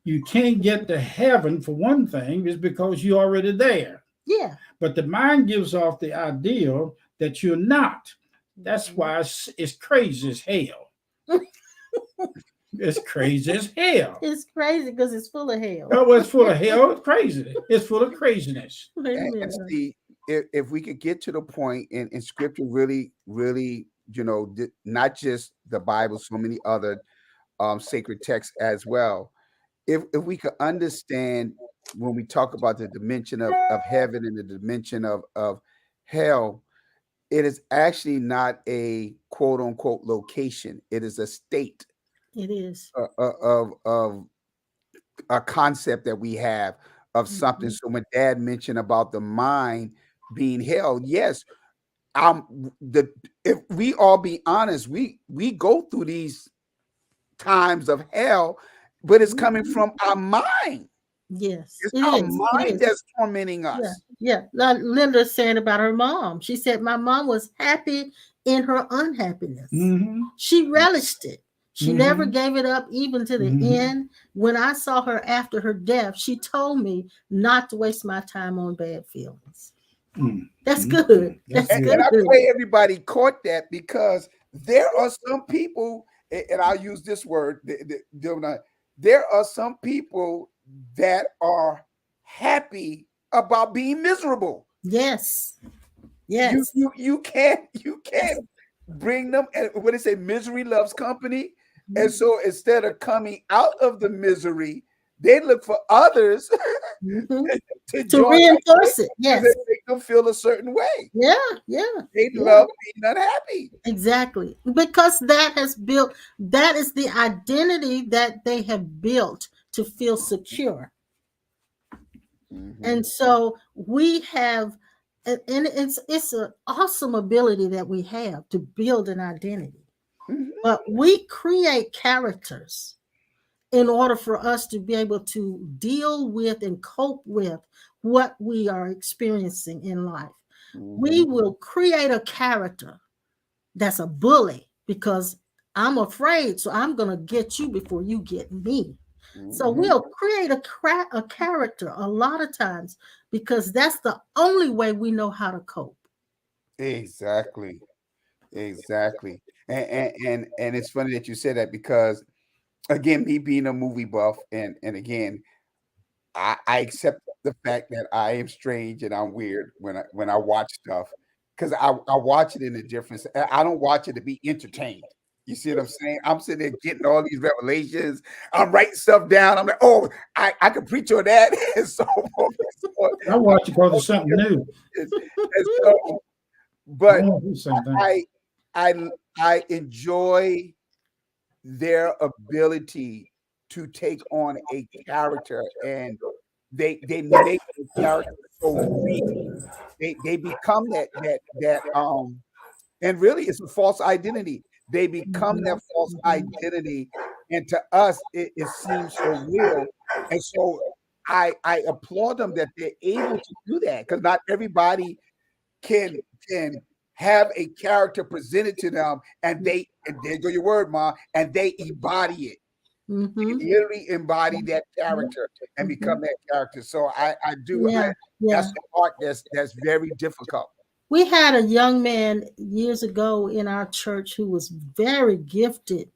You can't get to heaven for one thing, is because you're already there. Yeah. But the mind gives off the idea that you're not. That's Mhm. why it's crazy as hell. It's crazy as hell. It's crazy because it's full of hell. Oh, it's full of hell. It's crazy. It's full of craziness. Wait a And minute. see, if we could get to the point in scripture, really, really, not just the Bible, so many other sacred texts as well. If we could understand when we talk about the dimension of heaven and the dimension of hell, it is actually not a quote unquote location. It is a state It is. of a concept that we have of something. Mhm. So when Dad mentioned about the mind being held, yes, the if we all be honest, we go through these times of hell, but it's coming Mhm. from our mind. Yes, It's it our is. It mind is. that's tormenting Yeah, us. yeah. Like Linda's saying about her mom. She said, my mom was happy in her unhappiness. Mm-hmm. She relished it. She never Mm-hmm. gave it up, even to the Mm-hmm. end. When I saw her after her death, she told me not to waste my time on bad feelings. That's Mm-hmm. good. That's That's And, good. and I good. pray everybody caught that, because there are some people, and I'll use this word, there are some people that are happy about being miserable. Yes. You Yes. you you can't you can't bring them. And what they say, misery loves company. And so instead of coming out of the misery, they look for others Mhm. to To join reinforce it. because Yes. they make them feel a certain way. Yeah. Yeah. They Yeah. love being unhappy. Exactly. Because that is the identity that they have built to feel secure. Mm-hmm. And so we have, and it's an awesome ability that we have to build an identity. Mm-hmm. But we create characters in order for us to be able to deal with and cope with what we are experiencing in life. We Mm-hmm. will create a character that's a bully because I'm afraid, so I'm going to get you before you get me. So Mm-hmm. we'll create a character a lot of times because that's the only way we know how to cope. Exactly. Exactly. And it's funny that you said that, because again, me being a movie buff, and again, I accept the fact that I am strange and I'm weird when I watch stuff, because I watch it in a different. I don't watch it to be entertained. You see what I'm saying? I'm sitting there getting all these revelations. I'm writing stuff down. I'm like, oh, I could preach on that, and so forth and so on. I watch it because it's something new. And so, I but want to do the same thing. I I I enjoy their ability to take on a character, and they make the character so real. They become that and really it's a false identity. They become Mhm, that false mhm. identity, and to us it seems so real. And so I applaud them that they're able to do that, because not everybody can have a character presented to them, and there go your word, Ma, and they embody it. Mhm. They literally embody that character and become Mhm. that character. So I do Yeah, that's yeah. the part that's very difficult. We had a young man years ago in our church who was very gifted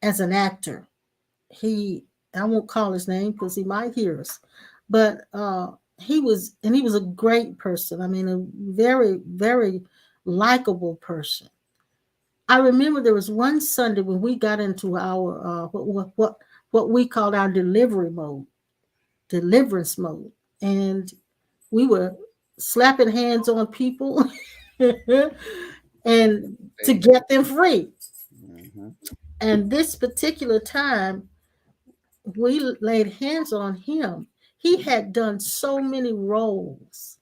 as an actor. He, I won't call his name because he might hear us, but he was a great person. I mean, a very, very likable person. I remember there was one Sunday when we got into our what we called our deliverance mode, and we were slapping hands on people and to Hey, get them free. mhm, And this particular time, we laid hands on him. He had done so many roles.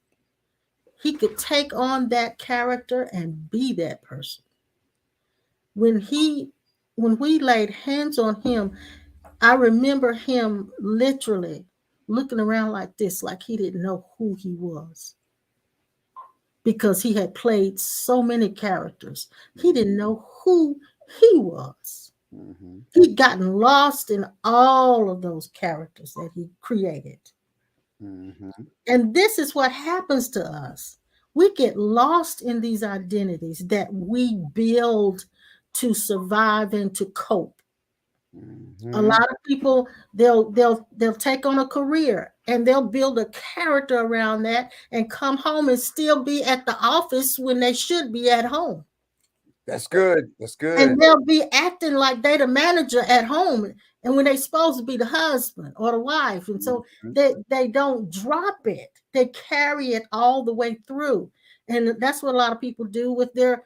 He could take on that character and be that person. When he when we laid hands on him, I remember him literally looking around like this, like he didn't know who he was because he had played so many characters. He didn't know who he was. mhm, He'd gotten lost in all of those characters that he created. mhm, And this is what happens to us. We get lost in these identities that we build to survive and to cope. A Mhm. lot of people, they'll take on a career and they'll build a character around that and come home and still be at the office when they should be at home. That's good. That's good. And they'll be acting like they the manager at home, and when they supposed to be the husband or the wife. And so Mhm. they don't drop it, they carry it all the way through. And that's what a lot of people do with their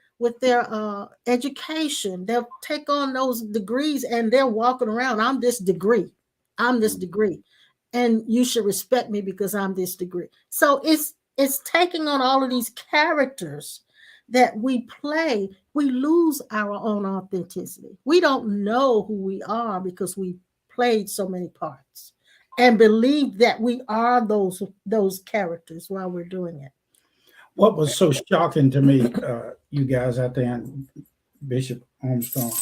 education. They'll take on those degrees and they're walking around, I'm this degree, I'm this degree, and you should respect me because I'm this degree. So it's taking on all of these characters that we play. We lose our own authenticity. We don't know who we are because we played so many parts and believe that we are those characters while we're doing it. What was so shocking to me, you guys out there, and Bishop Armstrong,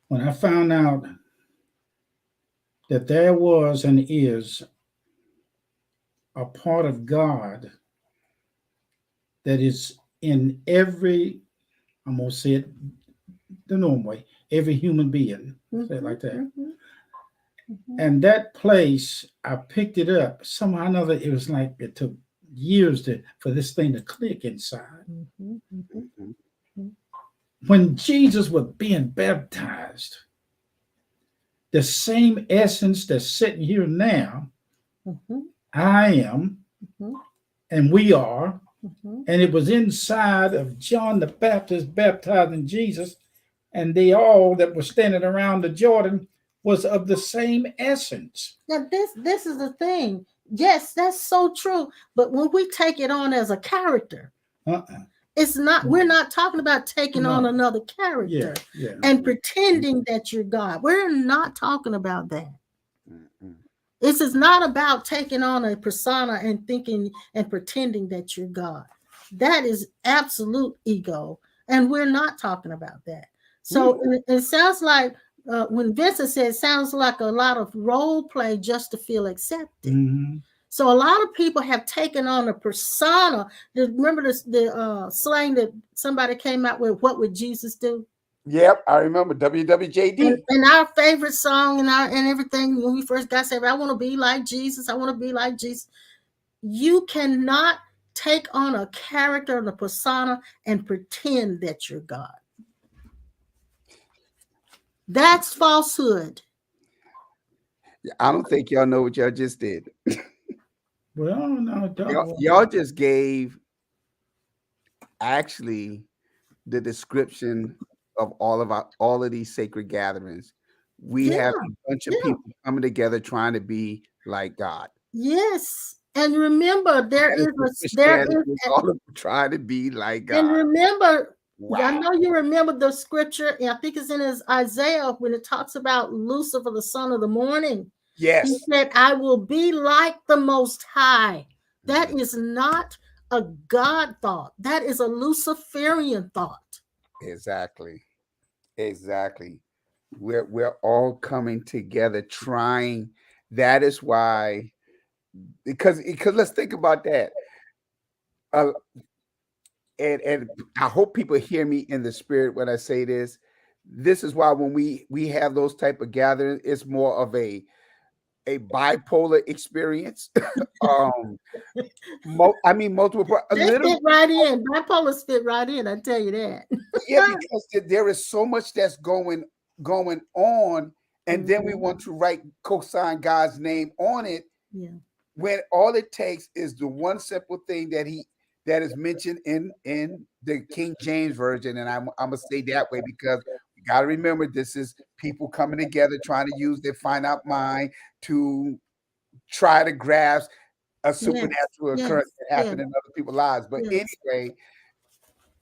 when I found out that there was and is a part of God that is in every, I'm going to say it the normal way, every human being, say it like that. And that place, I picked it up. Somehow or another, it was like it took years for this thing to click inside. Mhm. When Jesus was being baptized, the same essence that's sitting here now, I am, and we are, and it was inside of John the Baptist baptizing Jesus, and they all that were standing around the Jordan was of the same essence. Now this is the thing. Yes, that's so true. But when we take it on as a character, it's not, we're not talking about taking on another character and pretending that you're God. We're not talking about that. This is not about taking on a persona and thinking and pretending that you're God. That is absolute ego. And we're not talking about that. So it sounds like when Vincent said, it sounds like a lot of role play just to feel accepted. So a lot of people have taken on a persona. Remember the slang that somebody came out with, what would Jesus do? Yep, I remember WWJD. And our favorite song and everything when we first got saved, I want to be like Jesus. I want to be like Jesus. You cannot take on a character and a persona and pretend that you're God. That's falsehood. I don't think y'all know what y'all just did. Well, no, Y'all just gave actually the description of all of these sacred gatherings. We have a bunch of people coming together trying to be like God. Yes. And remember, there is all of them trying to be like God. And remember, wow. I know you remember the scripture, and I think it's in his Isaiah when it talks about Lucifer, the son of the morning. Yes. He said, I will be like the Most High. That is not a God thought. That is a Luciferian thought. Exactly. We're all coming together trying. That is why, because let's think about that. And I hope people hear me in the spirit when I say this. This is why when we have those type of gatherings, it's more of a bipolar experience. Multiple. They fit right in. Bipolars fit right in. I tell you that. Yeah, because there is so much that's going on, and then we want to co-sign God's name on it. Yeah. When all it takes is the one simple thing that is mentioned in the King James version, and I'm gonna say that way because we got to remember this is people coming together trying to use their finite mind to try to grasp a supernatural occurrence that happened in other people's lives. But anyway,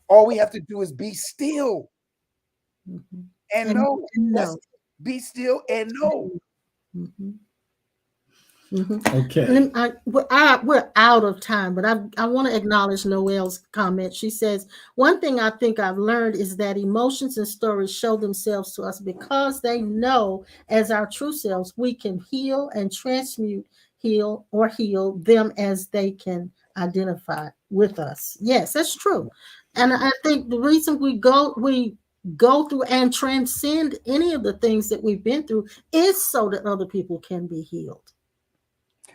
all we have to do is be still and know. Be still and know. Okay. We're out of time, but I want to acknowledge Noelle's comment. She says, one thing I think I've learned is that emotions and stories show themselves to us because they know as our true selves, we can heal and transmute, heal them as they can identify with us. Yes, that's true. And I think the reason we go through and transcend any of the things that we've been through is so that other people can be healed.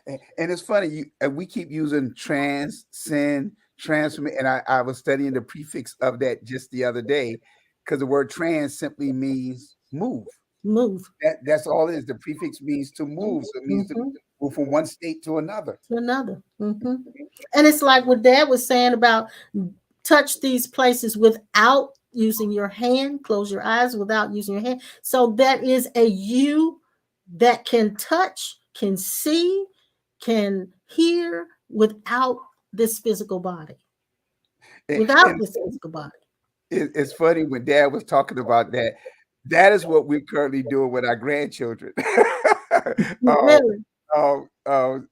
And it's funny, we keep using transcend, transform, and I was studying the prefix of that just the other day, because the word trans simply means move. Move. That's all it is. The prefix means to move. So it means to move from one state to another. To another. And it's like what Dad was saying about touch these places without using your hand, close your eyes without using your hand. So that is a you that can touch, can see, can hear without this physical body. Without this physical body. It's funny when Dad was talking about that. That is what we're currently doing with our grandchildren. Really?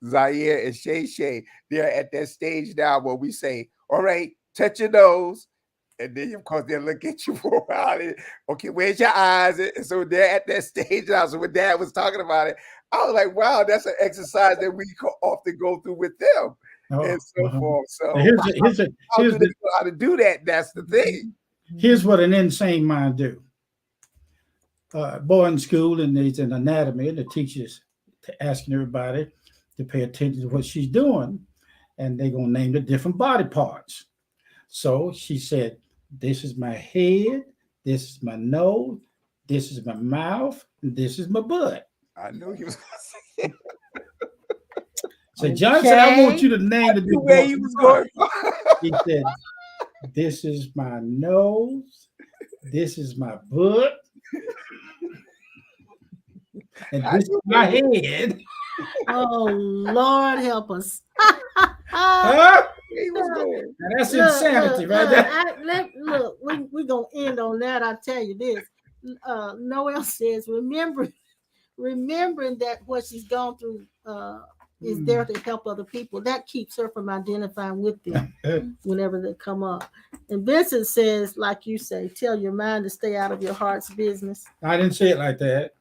Zaire and Shay Shay, they're at that stage now where we say, all right, touch your nose. And then, of course, they'll look at you for a while. And, okay, where's your eyes? And so they're at that stage now. So when Dad was talking about it, I was like, wow, that's an exercise that we often go through with them. And so forth. So how do they know how to do that? That's the thing. Here's what an insane mind do. Boy in school, and there's an anatomy, and the teacher's asking everybody to pay attention to what she's doing, and they're going to name the different body parts. So she said, this is my head, this is my nose, this is my mouth, and this is my butt. I knew he was going to say it. So John said, I want you to name the different way he was going. He said, this is my nose, this is my butt, and this is my head. Oh, Lord help us. Now that's insanity right there. Look, we're going to end on that. I'll tell you this. Noel says, remembering that what she's gone through is there to help other people. That keeps her from identifying with them whenever they come up. And Vincent says, like you say, tell your mind to stay out of your heart's business. I didn't say it like that.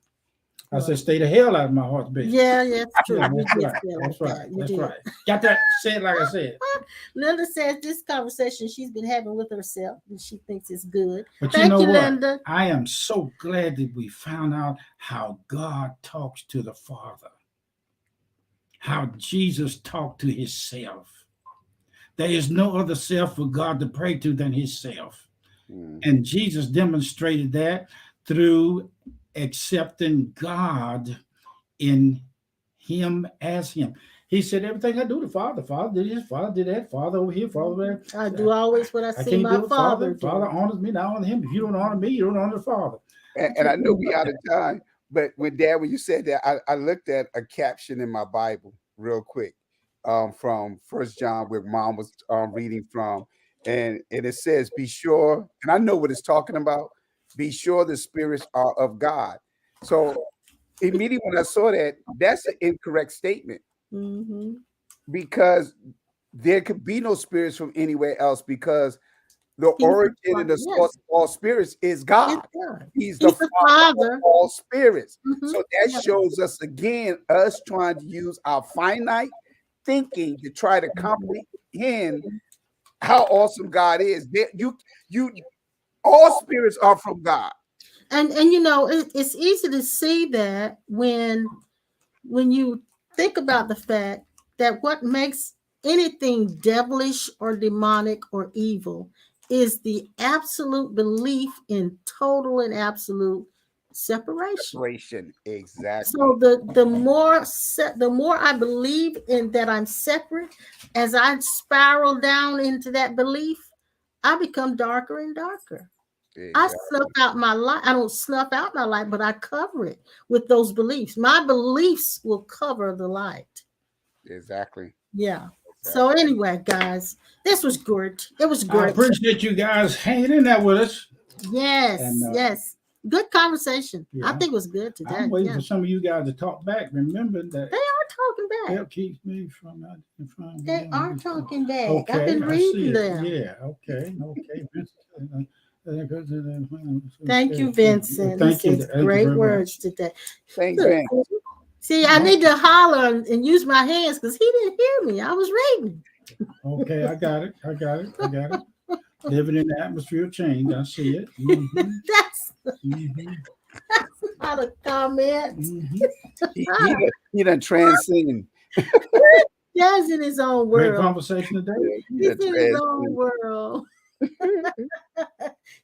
I said, stay the hell out of my heart's business. Yeah, that's true. That's right. Got that? Say it like I said. Linda says this conversation she's been having with herself, and she thinks it's good. But Thank you, what? Linda. I am so glad that we found out how God talks to the Father, how Jesus talked to himself. There is no other self for God to pray to than himself. And Jesus demonstrated that through accepting God in him as him. He said, everything I do, the Father did this, Father did that, Father over here, Father over there. I do always what I see my Father do. Father honors me, I honor him. If you don't honor me, you don't honor the Father. And I know we out of time, but when you said that, I looked at a caption in my Bible real quick from 1 John, where Mom was reading from. And it says, be sure, and I know what it's talking about, be sure the spirits are of God. So immediately when I saw that, that's an incorrect statement. Because there could be no spirits from anywhere else, because the origin and the source of all spirits is God. He's the Father of all spirits. So that shows us again, us trying to use our finite thinking to try to comprehend how awesome God is. All spirits are from God. And you know, it's easy to see that when you think about the fact that what makes anything devilish or demonic or evil is the absolute belief in total and absolute separation. Exactly. So the more I believe in that I'm separate, as I spiral down into that belief, I become darker and darker. Exactly. I snuff out my light. I don't snuff out my light, but I cover it with those beliefs. My beliefs will cover the light. Exactly. Yeah. Exactly. So anyway, guys, this was good. It was great. I appreciate you guys hanging in there with us. Yes. Yes. Good conversation. Yeah. I think it was good today. I'm waiting for some of you guys to talk back. Remember that they are talking back. That keeps me from. They are talking back. Okay, I've been reading them. Yeah. Okay. Thank you, Vincent. Thank you. Great words today. Thanks, man. See, I need to holler and use my hands because he didn't hear me. I was reading. Okay, I got it. Living in the atmosphere of change. I see it. Mhm, That's mhm, not a comment. mhm. He done transcend. Dad's in his own Great world. conversation today. He He's done in his own transcend. world.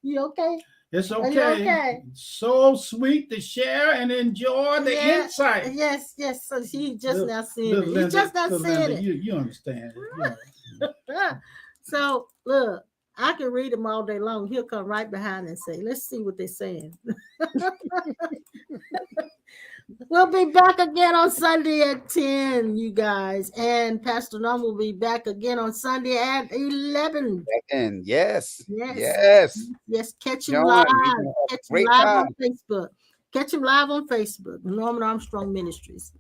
You okay? It's Are you okay. okay? So sweet to share and enjoy the Yeah. insight. Yes, yes. So he just Little- now seeing little it. Linda, He's just not little seeing Linda, it. you understand it. So look, I can read them all day long. He'll come right behind and say, "Let's see what they're saying." We'll be back again on Sunday at 10, you guys. And Pastor Norm will be back again on Sunday at 11. And yes, Yes. yes. Yes. Catch him Join. live. We're gonna have a Catch him great live time. on Facebook. Catch him live on Facebook. Norman Armstrong Ministries.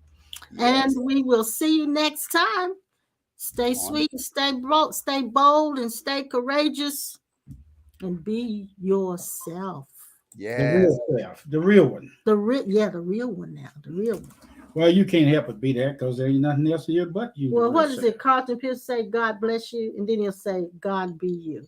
Yes. And we will see you next time. Stay sweet, stay bold, and stay courageous, and be yourself. The Yes. real self, the real one. The real one now. The real one. Well, you can't help but be that because there ain't nothing else here but you. Well, what is it? Carlton Pierce say, "God bless you," and then he'll say, "God be you."